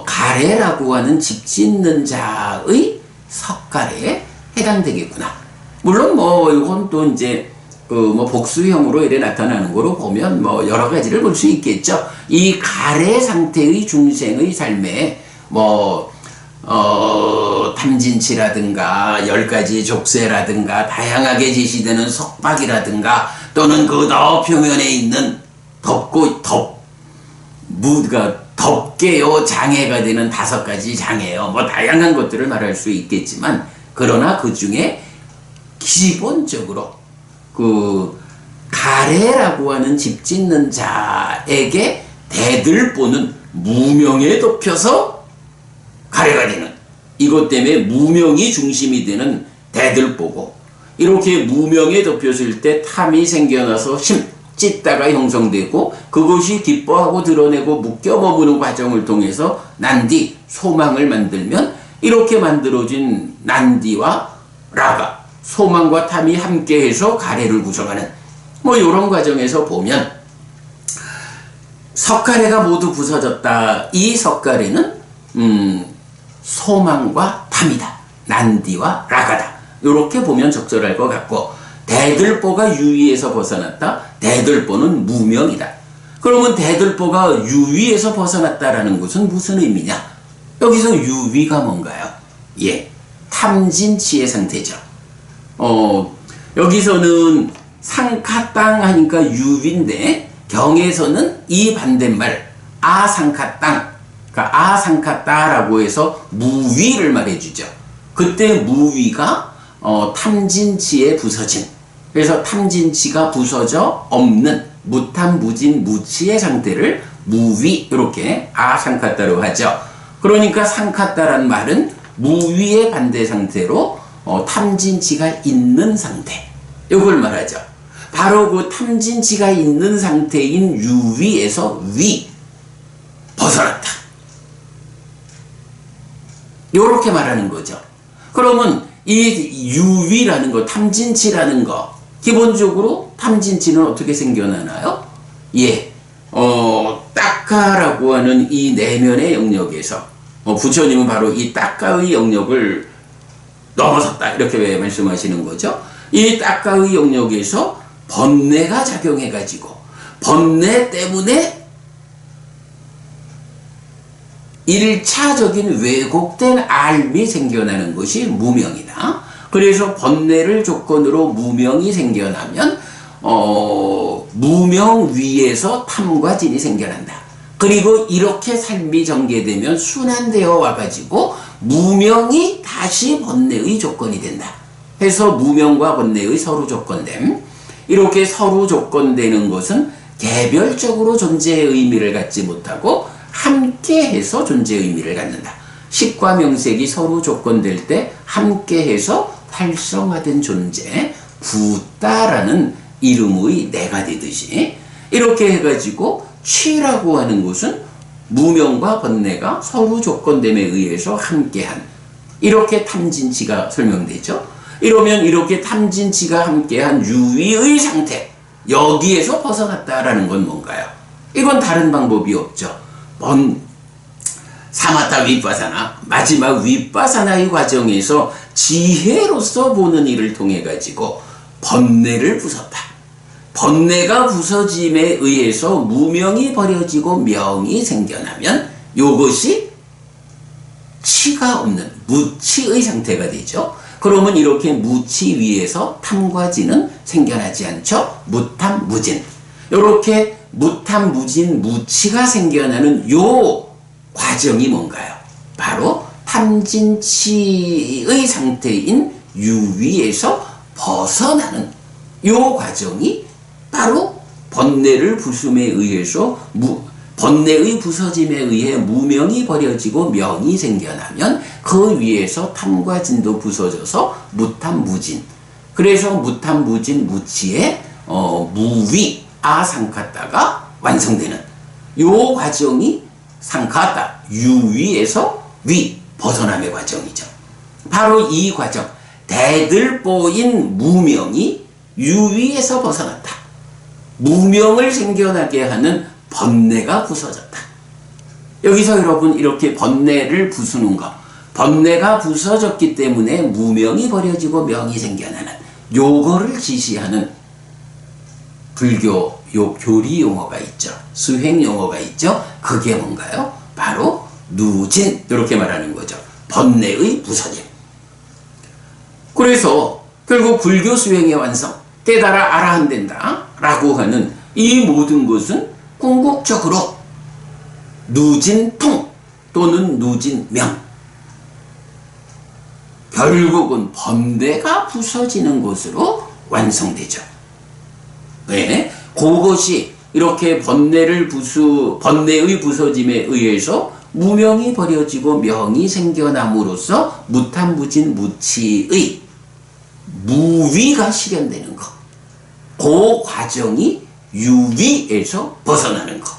가래라고 하는 집 짓는 자의 석가래에 해당되겠구나. 물론 이건 또 이제 복수형으로 이래 나타나는 거로 보면 여러 가지를 볼 수 있겠죠. 이 가래 상태의 중생의 삶에 탐진치라든가 10가지 족쇄라든가 다양하게 제시되는 속박이라든가 또는 그 더 표면에 있는 덥게요 장애가 되는 5가지 장애요. 다양한 것들을 말할 수 있겠지만 그러나 그 중에 기본적으로 그 가래라고 하는 집 짓는 자에게 대들보는 무명에 덮여서 가래가 되는, 이것 때문에 무명이 중심이 되는 대들보고, 이렇게 무명에 덮였을 때 탐이 생겨나서 찢다가 형성되고 그것이 기뻐하고 드러내고 묶여 머무는 과정을 통해서 난디, 소망을 만들면 이렇게 만들어진 난디와 라가, 소망과 탐이 함께해서 가래를 구성하는 이런 과정에서 보면 석가래가 모두 부서졌다. 이 석가래는 소망과 탐이다. 난디와 라가다. 이렇게 보면 적절할 것 같고, 대들보가 유위에서 벗어났다. 대들보는 무명이다. 그러면 대들보가 유위에서 벗어났다라는 것은 무슨 의미냐? 여기서 유위가 뭔가요? 예, 탐진치의 상태죠. 여기서는 상카땅 하니까 유위인데 경에서는 이 반대말 아상카땅, 그러니까 아상카따라고 해서 무위를 말해주죠. 그때 무위가 탐진치의 부서짐, 그래서 탐진치가 부서져 없는 무탐무진 무치의 상태를 무위, 이렇게 아상카따로 하죠. 그러니까 상카따란 말은 무위의 반대 상태로 탐진치가 있는 상태, 이걸 말하죠. 바로 그 탐진치가 있는 상태인 유위에서 위, 벗어났다, 요렇게 말하는 거죠. 그러면 이 유위라는 거, 탐진치라는 거, 기본적으로 탐진치는 어떻게 생겨나나요? 예, 딱가라고 하는 이 내면의 영역에서 부처님은 바로 이 딱가의 영역을 넘어섰다, 이렇게 말씀하시는 거죠. 이 딱가의 영역에서 번뇌가 작용해가지고 번뇌 때문에 1차적인 왜곡된 알미 생겨나는 것이 무명이다. 그래서 번뇌를 조건으로 무명이 생겨나면 무명 위에서 탐과 진이 생겨난다. 그리고 이렇게 삶이 전개되면 순환되어 와가지고 무명이 다시 번뇌의 조건이 된다. 해서 무명과 번뇌의 서로 조건됨. 이렇게 서로 조건되는 것은 개별적으로 존재의 의미를 갖지 못하고 함께해서 존재의 의미를 갖는다. 식과 명색이 서로 조건될 때 함께해서 활성화된 존재, 부다라는 이름의 내가 되듯이 이렇게 해가지고 취라고 하는 것은 무명과 번뇌가 서로 조건됨에 의해서 함께한, 이렇게 탐진치가 설명되죠. 이러면 이렇게 탐진치가 함께한 유의의 상태, 여기에서 벗어났다라는 건 뭔가요? 이건 다른 방법이 없죠. 사마타 윗바사나, 마지막 윗바사나의 과정에서 지혜로서 보는 일을 통해 가지고 번뇌를 부쉈다. 번뇌가 부서짐에 의해서 무명이 버려지고 명이 생겨나면 이것이 치가 없는 무치의 상태가 되죠. 그러면 이렇게 무치 위에서 탐과 진은 생겨나지 않죠. 무탐, 무진. 이렇게 무탐, 무진, 무치가 생겨나는 요 과정이 뭔가요? 바로 탐진치의 상태인 유위에서 벗어나는 요 과정이 바로 번뇌를 부숨에 의해서 번뇌의 부서짐에 의해 무명이 버려지고 명이 생겨나면 그 위에서 탐과 진도 부서져서 무탐, 무진. 그래서 무탐, 무진, 무치의 무위, 아상카타가 완성되는 요 과정이 상카타, 유위에서 위, 벗어남의 과정이죠. 바로 이 과정, 대들보인 무명이 유위에서 벗어났다. 무명을 생겨나게 하는 번뇌가 부서졌다. 여기서 여러분 이렇게 번뇌를 부수는 것, 번뇌가 부서졌기 때문에 무명이 버려지고 명이 생겨나는 요거를 지시하는 불교 교리 용어가 있죠. 수행 용어가 있죠. 그게 뭔가요? 바로 누진, 이렇게 말하는 거죠. 번뇌의 부서짐. 그래서 결국 불교 수행의 완성, 깨달아 알아한댄다 라고 하는 이 모든 것은 궁극적으로 누진통 또는 누진명, 결국은 번뇌가 부서지는 것으로 완성되죠. 네, 그것이 이렇게 번뇌의 부서짐에 의해서 무명이 버려지고 명이 생겨남으로써 무탐무진 무치의 무위가 실현되는 것. 그 과정이 유위에서 벗어나는 것.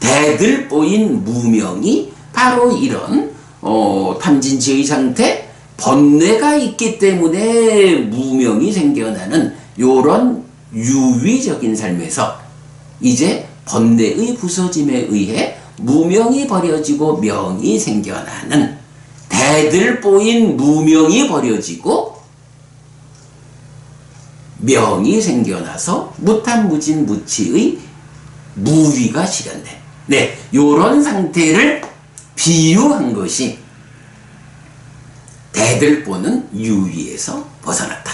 대들보인 무명이 바로 이런 탐진치의 상태, 번뇌가 있기 때문에 무명이 생겨나는 요런 유위적인 삶에서 이제 번뇌의 부서짐에 의해 무명이 버려지고 명이 생겨나는, 대들보인 무명이 버려지고 명이 생겨나서 무탐무진 무치의 무위가 실현된, 네, 요런 상태를 비유한 것이 대들보는 유위에서 벗어났다.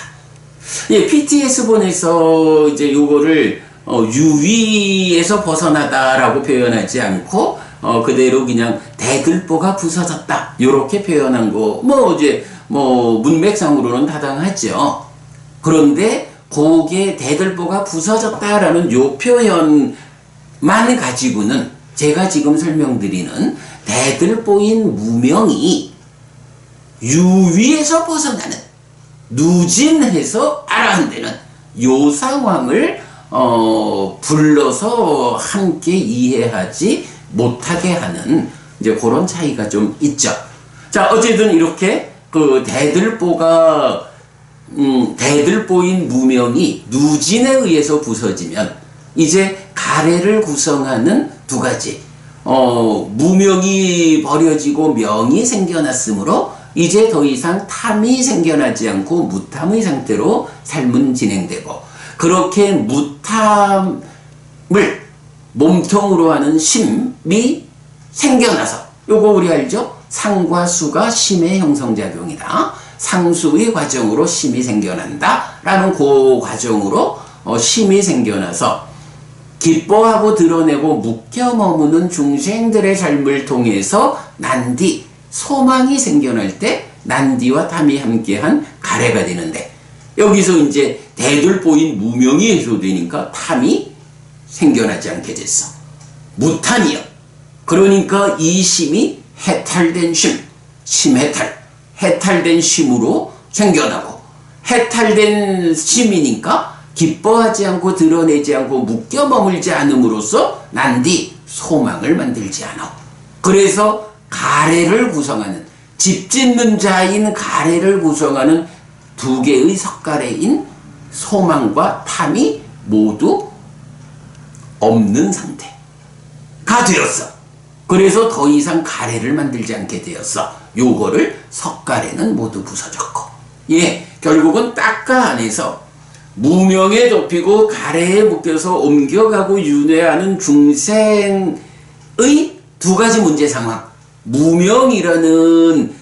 예, PTS본에서 이제 요거를 유위에서 벗어나다라고 표현하지 않고 그대로 그냥 대들보가 부서졌다 요렇게 표현한 거 이제 문맥상으로는 타당하죠. 그런데 그게 대들보가 부서졌다라는 요 표현만 가지고는 제가 지금 설명드리는 대들보인 무명이 유위에서 벗어나는, 누진해서 알아한다는 요 상황을 불러서 함께 이해하지 못하게 하는 이제 그런 차이가 좀 있죠. 자, 어쨌든 이렇게 그 대들보인 무명이 누진에 의해서 부서지면 이제 가래를 구성하는 두 가지, 무명이 버려지고 명이 생겨났으므로 이제 더 이상 탐이 생겨나지 않고 무탐의 상태로 삶은 진행되고, 그렇게 무탐을 몸통으로 하는 심이 생겨나서, 요거 우리 알죠? 상과 수가 심의 형성작용이다. 상수의 과정으로 심이 생겨난다 라는 그 과정으로 심이 생겨나서 기뻐하고 드러내고 묶여 머무는 중생들의 삶을 통해서 난디, 소망이 생겨날 때 난디와 탐이 함께한 가래가 되는데, 여기서 이제 대들보인 무명이 해소되니까 탐이 생겨나지 않게 됐어. 무탐이요. 그러니까 이 심이 해탈된 심, 심해탈, 해탈된 심으로 생겨나고, 해탈된 심이니까 기뻐하지 않고 드러내지 않고 묶여 머물지 않음으로써 난디, 소망을 만들지 않아. 그래서 가래를 구성하는, 집 짓는 자인 가래를 구성하는 두 개의 석가래인 소망과 탐이 모두 없는 상태가 되었어. 그래서 더 이상 가래를 만들지 않게 되었어. 요거를 석가래는 모두 부서졌고, 예, 결국은 딱가 안에서 무명에 덮이고 가래에 묶여서 옮겨가고 윤회하는 중생의 두 가지 문제 상황. 무명이라는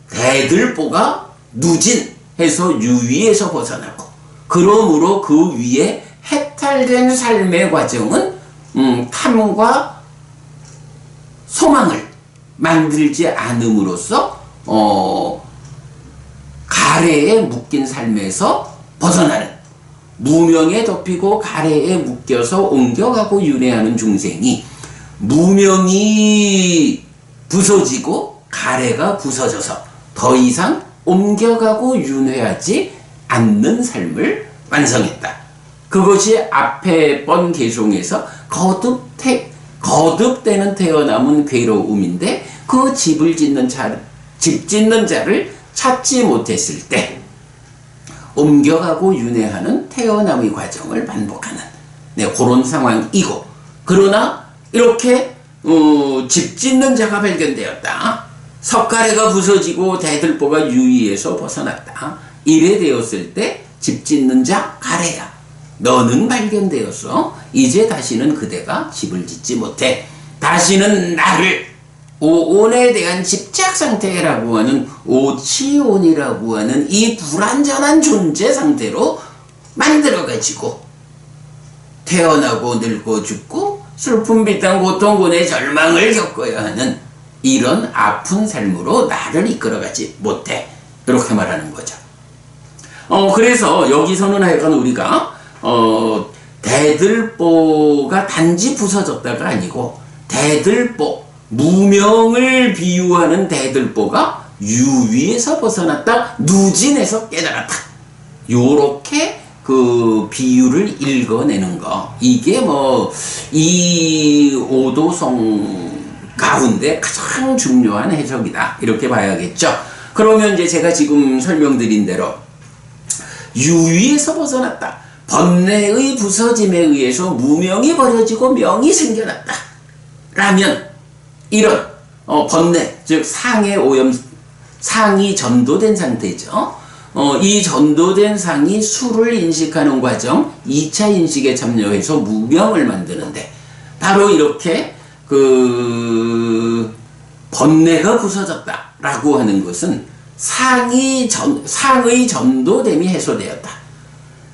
대들보가 누진해서 유위에서 벗어나고, 그러므로 그 위에 해탈된 삶의 과정은 탐과 소망을 만들지 않음으로써 가래에 묶인 삶에서 벗어나는, 무명에 덮이고 가래에 묶여서 옮겨가고 윤회하는 중생이 무명이 부서지고 가래가 부서져서 더 이상 옮겨가고 윤회하지 않는 삶을 완성했다. 그것이 앞에 번 개송에서 거듭되는 태어남은 괴로움인데, 그 집 짓는 자를 찾지 못했을 때 옮겨가고 윤회하는 태어남의 과정을 반복하는, 네, 그런 상황이고, 그러나 이렇게 집 짓는 자가 발견되었다. 석가래가 부서지고 대들보가 유위에서 벗어났다. 이래 되었을 때 집 짓는 자 가래야, 너는 발견되었어. 이제 다시는 그대가 집을 짓지 못해. 다시는 나를 오온에 대한 집착 상태라고 하는 오치온이라고 하는 이 불완전한 존재 상태로 만들어가지고 태어나고 늙고 죽고 슬픔 비탄 고통 고뇌 절망을 겪어야 하는 이런 아픈 삶으로 나를 이끌어가지 못해. 이렇게 말하는 거죠. 그래서 여기서는 하여간 우리가 대들보가 단지 부서졌다가 아니고, 대들보, 무명을 비유하는 대들보가 유위에서 벗어났다, 누진에서 깨달았다, 요렇게 그 비유를 읽어내는 거, 이게 이 오도성 가운데 가장 중요한 해석이다, 이렇게 봐야겠죠. 그러면 이제 제가 지금 설명드린 대로 유위에서 벗어났다, 번뇌의 부서짐에 의해서 무명이 버려지고 명이 생겨났다 라면, 이런 번뇌, 즉 상의 오염, 상이 전도된 상태죠. 이 전도된 상이 수를 인식하는 과정, 2차 인식에 참여해서 무명을 만드는데, 바로 이렇게 그 번뇌가 부서졌다라고 하는 것은 상의 전도됨이 해소되었다.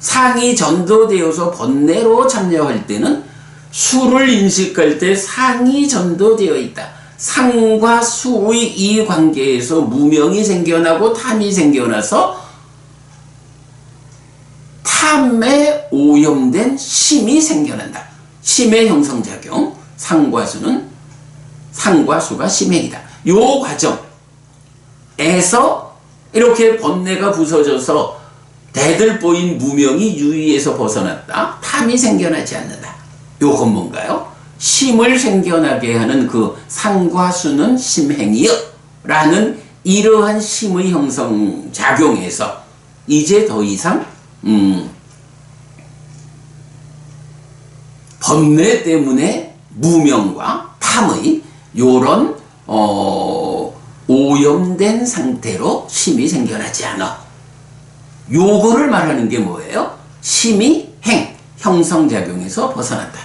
상이 전도되어서 번뇌로 참여할 때는 수를 인식할 때 상이 전도되어 있다. 상과 수의 이 관계에서 무명이 생겨나고 탐이 생겨나서 탐에 오염된 심이 생겨난다. 심의 형성작용, 상과 수가 심행이다. 요 과정에서 이렇게 번뇌가 부서져서 대들보인 무명이 유위에서 벗어났다, 탐이 생겨나지 않는다. 요건 뭔가요? 심을 생겨나게 하는 그 상과 수는 심행이여 라는 이러한 심의 형성작용에서 이제 더 이상 번뇌 때문에 무명과 탐의 요런 오염된 상태로 심이 생겨나지 않아. 요거를 말하는 게 뭐예요? 심이 형성작용에서 벗어난다.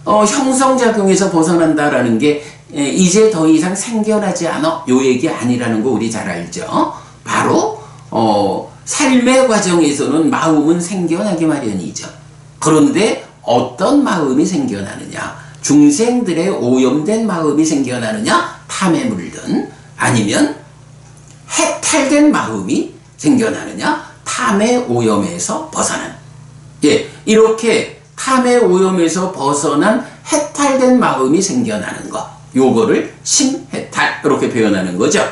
형성작용에서 벗어난다라는 게 이제 더 이상 생겨나지 않아, 요 얘기 아니라는 거 우리 잘 알죠. 바로 삶의 과정에서는 마음은 생겨나기 마련이죠. 그런데 어떤 마음이 생겨나느냐? 중생들의 오염된 마음이 생겨나느냐? 탐에 물든, 아니면 해탈된 마음이 생겨나느냐? 탐의 오염에서 벗어난. 예, 이렇게 탐의 오염에서 벗어난 해탈된 마음이 생겨나는 것. 요거를 심해탈, 이렇게 표현하는 거죠.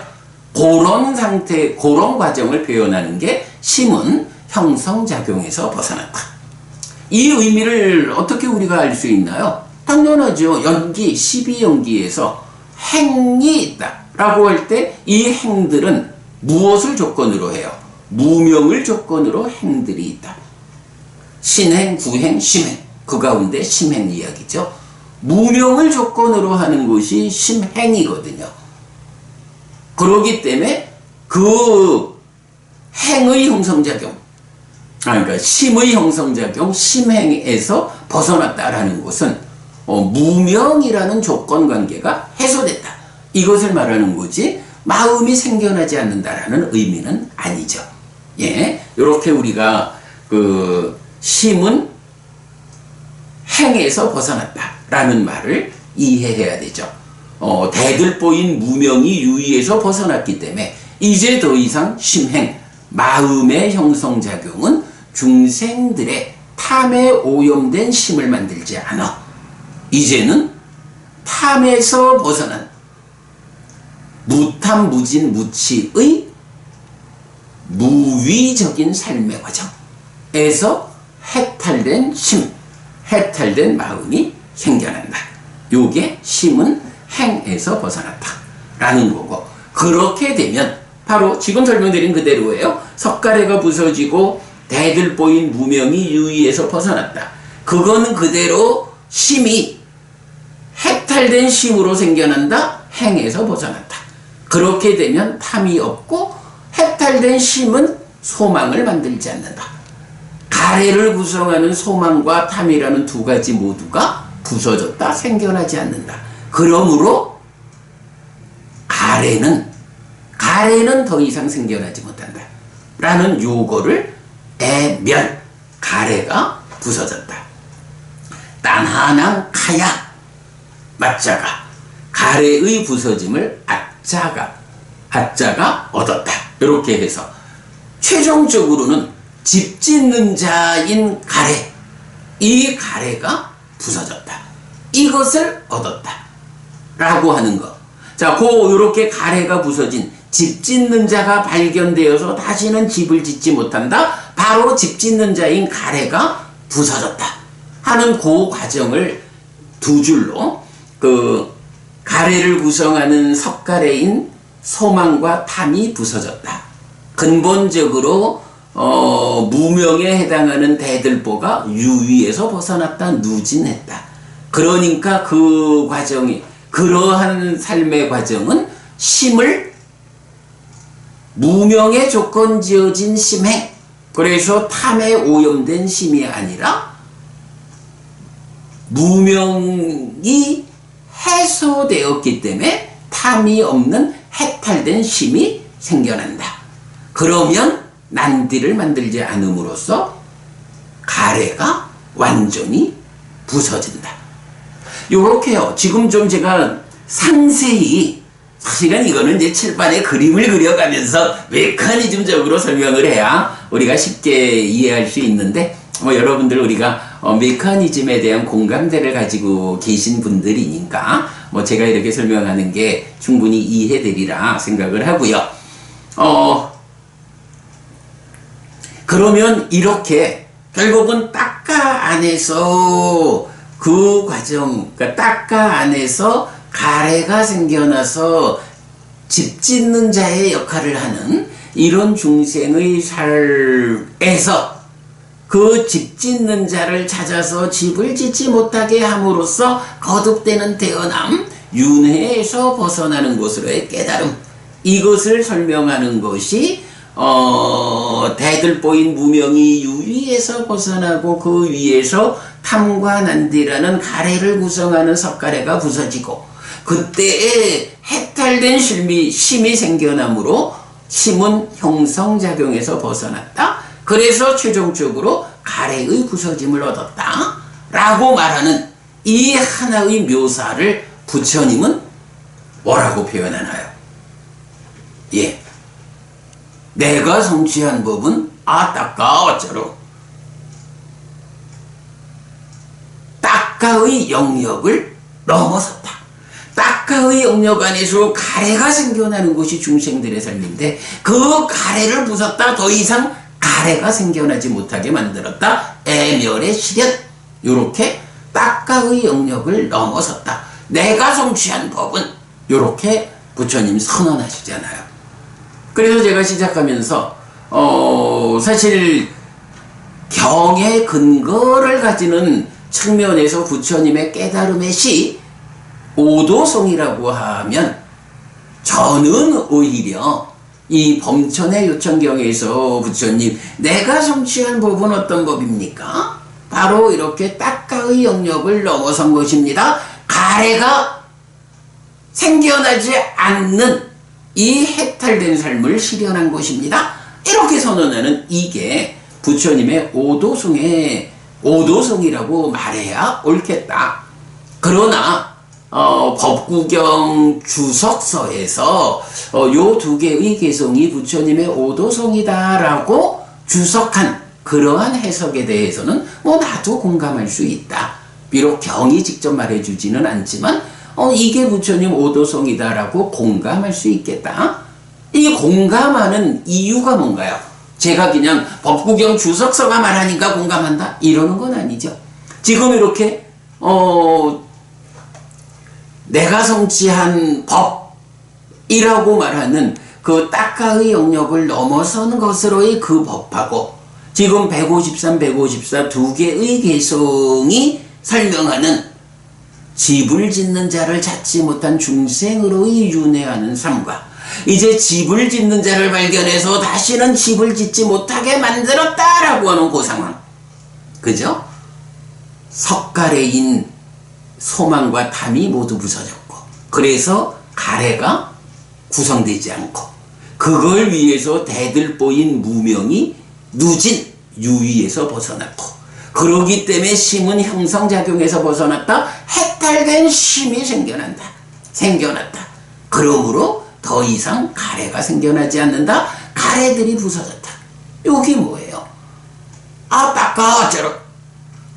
그런 상태, 그런 과정을 표현하는 게 심은 형성작용에서 벗어났다. 이 의미를 어떻게 우리가 알 수 있나요? 당연하죠. 연기, 12연기에서 행이 있다 라고 할 때 이 행들은 무엇을 조건으로 해요? 무명을 조건으로 행들이 있다. 신행, 구행, 심행, 그 가운데 심행 이야기죠. 무명을 조건으로 하는 것이 심행이거든요. 그러기 때문에 그 행의 형성작용, 그러니까 심의 형성작용, 심행에서 벗어났다라는 것은 무명이라는 조건관계가 해소됐다. 이것을 말하는 거지 마음이 생겨나지 않는다라는 의미는 아니죠. 예, 이렇게 우리가 그 심은 행에서 벗어났다라는 말을 이해해야 되죠. 대들보인 무명이 유의에서 벗어났기 때문에 이제 더 이상 심행, 마음의 형성작용은 중생들의 탐에 오염된 심을 만들지 않아. 이제는 탐에서 벗어난 무탐, 무진, 무치의 무위적인 삶의 과정에서 해탈된 심, 해탈된 마음이 생겨난다. 요게 심은 행에서 벗어났다 라는 거고, 그렇게 되면 바로 지금 설명드린 그대로예요. 석가래가 부서지고 대들보인 무명이 유의에서 벗어났다. 그거는 그대로 심이 해탈된 심으로 생겨난다. 행에서 벗어났다. 그렇게 되면 탐이 없고 해탈된 심은 소망을 만들지 않는다. 가래를 구성하는 소망과 탐이라는 두 가지 모두가 부서졌다. 생겨나지 않는다. 그러므로 가래는 더 이상 생겨나지 못한다 라는 요거를 애멸, 가래가 부서졌다. 딴하낭 카야 맞자가, 가래의 부서짐을 아자가 얻었다. 이렇게 해서 최종적으로는 집 짓는 자인 가래, 이 가래가 부서졌다. 이것을 얻었다 라고 하는 것. 자, 요렇게 가래가 부서진 집 짓는 자가 발견되어서 다시는 집을 짓지 못한다. 바로 집 짓는 자인 가래가 부서졌다 하는 그 과정을 두 줄로 그 가래를 구성하는 석가래인 소망과 탐이 부서졌다. 근본적으로 무명에 해당하는 대들보가 유위에서 벗어났다. 누진했다. 그러니까 그 과정이, 그러한 삶의 과정은 심을 무명에 조건 지어진 심행, 그래서 탐에 오염된 심이 아니라 무명이 해소되었기 때문에 탐이 없는 해탈된 심이 생겨난다. 그러면 난디를 만들지 않음으로써 가래가 완전히 부서진다. 요렇게요. 지금 좀 제가 상세히, 사실은 이거는 이제 칠판에 그림을 그려가면서 메커니즘적으로 설명을 해야 우리가 쉽게 이해할 수 있는데, 여러분들 우리가 메커니즘에 대한 공감대를 가지고 계신 분들이니까 제가 이렇게 설명하는 게 충분히 이해되리라 생각을 하고요. 그러면 이렇게 결국은 딱가 안에서 그 과정, 그러니까 딱가 안에서 가래가 생겨나서 집 짓는 자의 역할을 하는 이런 중생의 삶에서 그 집 짓는 자를 찾아서 집을 짓지 못하게 함으로써 거듭되는 태어남, 윤회에서 벗어나는 것으로의 깨달음, 이것을 설명하는 것이 대들보인 무명이 유위에서 벗어나고 그 위에서 탐과 난디라는 가래를 구성하는 석가래가 부서지고 그때에 해탈된 심이 생겨나므로 심은 형성작용에서 벗어났다. 그래서 최종적으로 가래의 부서짐을 얻었다 라고 말하는 이 하나의 묘사를 부처님은 뭐라고 표현하나요? 예. 내가 성취한 법은 아따까 어쩌로. 따까의 영역을 넘어섰다. 따까의 영역 안에서 가래가 생겨나는 것이 중생들의 삶인데 그 가래를 부쉈다. 더 이상 가래가 생겨나지 못하게 만들었다. 애멸의 실현. 요렇게 따까의 영역을 넘어섰다. 내가 성취한 법은 요렇게 부처님 선언하시잖아요. 그래서 제가 시작하면서 사실 경의 근거를 가지는 측면에서 부처님의 깨달음의 시 오도송이라고 하면 저는 오히려 이 범천의 요천경에서 부처님 내가 성취한 법은 어떤 법입니까? 바로 이렇게 따까의 영역을 넘어선 것입니다. 가래가 생겨나지 않는 이 해탈된 삶을 실현한 것입니다. 이렇게 선언하는 이게 부처님의 오도송이라고 말해야 옳겠다. 그러나 법구경 주석서에서 요 두 개의 개성이 부처님의 오도송이다라고 주석한 그러한 해석에 대해서는 나도 공감할 수 있다. 비록 경이 직접 말해주지는 않지만 이게 부처님 오도송이다라고 공감할 수 있겠다. 이 공감하는 이유가 뭔가요? 제가 그냥 법구경 주석서가 말하니까 공감한다? 이러는 건 아니죠. 지금 이렇게 내가 성취한 법이라고 말하는 그 따까의 영역을 넘어서는 것으로의 그 법하고 지금 153, 154 두 개의 개성이 설명하는 집을 짓는 자를 찾지 못한 중생으로의 윤회하는 삶과 이제 집을 짓는 자를 발견해서 다시는 집을 짓지 못하게 만들었다라고 하는 그 상황. 그죠? 석가래인 소망과 탐이 모두 부서졌고 그래서 가래가 구성되지 않고 그걸 위해서 대들보인 무명이 누진 유의에서 벗어났고 그러기 때문에 심은 형성작용에서 벗어났다. 해탈된 심이 생겨났다. 그러므로 더 이상 가래가 생겨나지 않는다. 가래들이 부서졌다. 여기 뭐예요? 따까 어쩌러.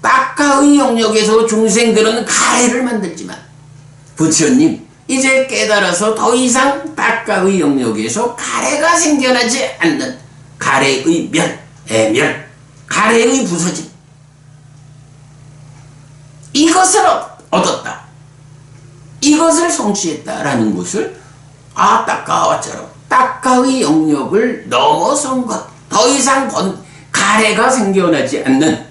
따까의 영역에서 중생들은 가래를 만들지만 부처님 이제 깨달아서 더 이상 따까의 영역에서 가래가 생겨나지 않는 가래의 애멸, 가래의 부서짐 이것을 얻었다. 이것을 성취했다라는 것을 따까 어쩌러. 따까의 영역을 넘어선 것. 더 이상 가래가 생겨나지 않는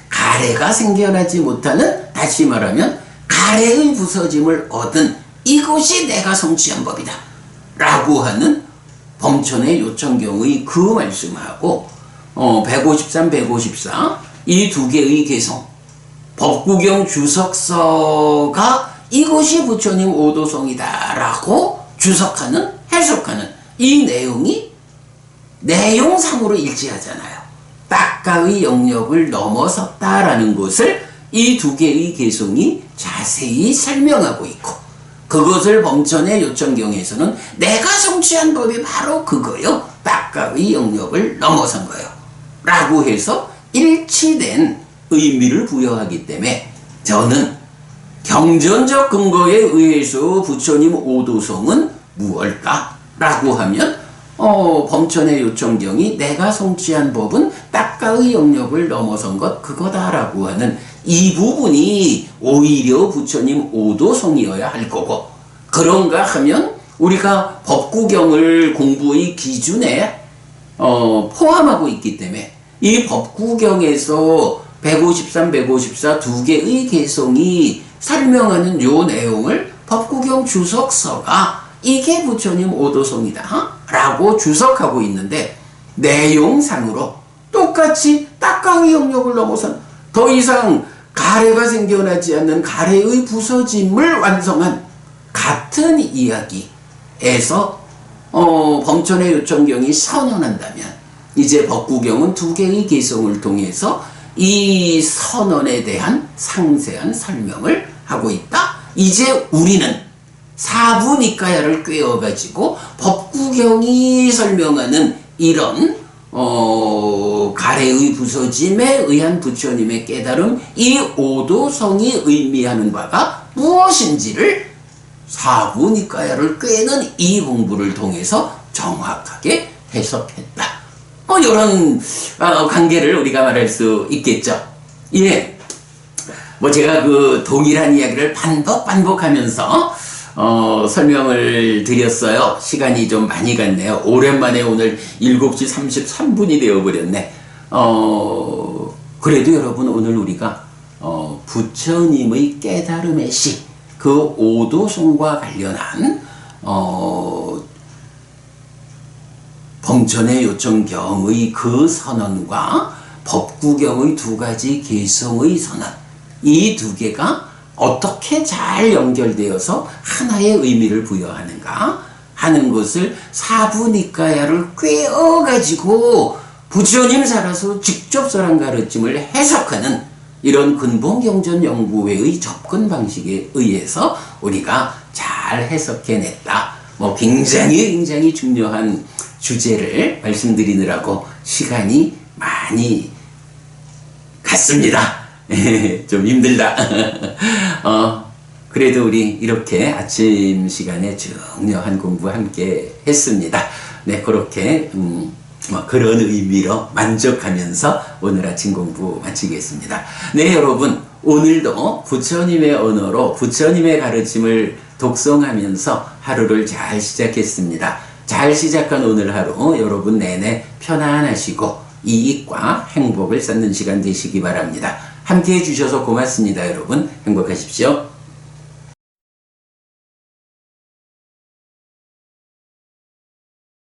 가래가 생겨나지 못하는 다시 말하면 가래의 부서짐을 얻은 이것이 내가 성취한 법이다 라고 하는 범천의 요천경의 그 말씀하고 153, 154 이 두 개의 개성 법구경 주석서가 이것이 부처님 오도송이다 라고 주석하는 해석하는 이 내용이 내용상으로 일치하잖아요. 따까의 영역을 넘어섰다라는 것을 이 두 개의 개성이 자세히 설명하고 있고 그것을 범천의 요천경에서는 내가 성취한 법이 바로 그거요. 따까의 영역을 넘어선 거요. 라고 해서 일치된 의미를 부여하기 때문에 저는 경전적 근거에 의해서 부처님 오도성은 무엇일까? 라고 하면 범천의 요천경이 내가 성취한 법은 따까의 영역을 넘어선 것 그거다라고 하는 이 부분이 오히려 부처님 오도성이어야 할 거고 그런가 하면 우리가 법구경을 공부의 기준에 포함하고 있기 때문에 이 법구경에서 153, 154 두 개의 개성이 설명하는 요 내용을 법구경 주석서가 이게 부처님 오도성이다 라고 주석하고 있는데 내용상으로 똑같이 따까의 영역을 넘어선 더 이상 가래가 생겨나지 않는 가래의 부서짐을 완성한 같은 이야기에서 범천의 요천경이 선언한다면 이제 법구경은 두 개의 개성을 통해서 이 선언에 대한 상세한 설명을 하고 있다. 이제 우리는 사부니까야를 꿰어가지고 법구경이 설명하는 이런 가래의 부서짐에 의한 부처님의 깨달음, 이 오도성이 의미하는 바가 무엇인지를 사부니까야를 꿰는 이 공부를 통해서 정확하게 해석했다. 이런 관계를 우리가 말할 수 있겠죠. 예. 제가 그 동일한 이야기를 반복하면서 설명을 드렸어요. 시간이 좀 많이 갔네요. 오랜만에 오늘 7시 33분이 되어버렸네. 그래도 여러분, 오늘 우리가 부처님의 깨달음의 시, 그 오도성과 관련한 범천의 요청경의 그 선언과 법구경의 두 가지 개성의 선언, 이 두 개가 어떻게 잘 연결되어서 하나의 의미를 부여하는가 하는 것을 사부니까야를 꿰어가지고 부처님 살아서 직접 설한 가르침을 해석하는 이런 근본경전 연구회의 접근 방식에 의해서 우리가 잘 해석해냈다. 굉장히 중요한 주제를 말씀드리느라고 시간이 많이 갔습니다. 좀 힘들다. 그래도 우리 이렇게 아침 시간에 중요한 공부 함께 했습니다. 네, 그렇게 그런 의미로 만족하면서 오늘 아침 공부 마치겠습니다. 네, 여러분, 오늘도 부처님의 언어로 부처님의 가르침을 독송하면서 하루를 잘 시작했습니다. 잘 시작한 오늘 하루 여러분 내내 편안하시고 이익과 행복을 쌓는 시간 되시기 바랍니다. 함께 해주셔서 고맙습니다. 여러분, 행복하십시오.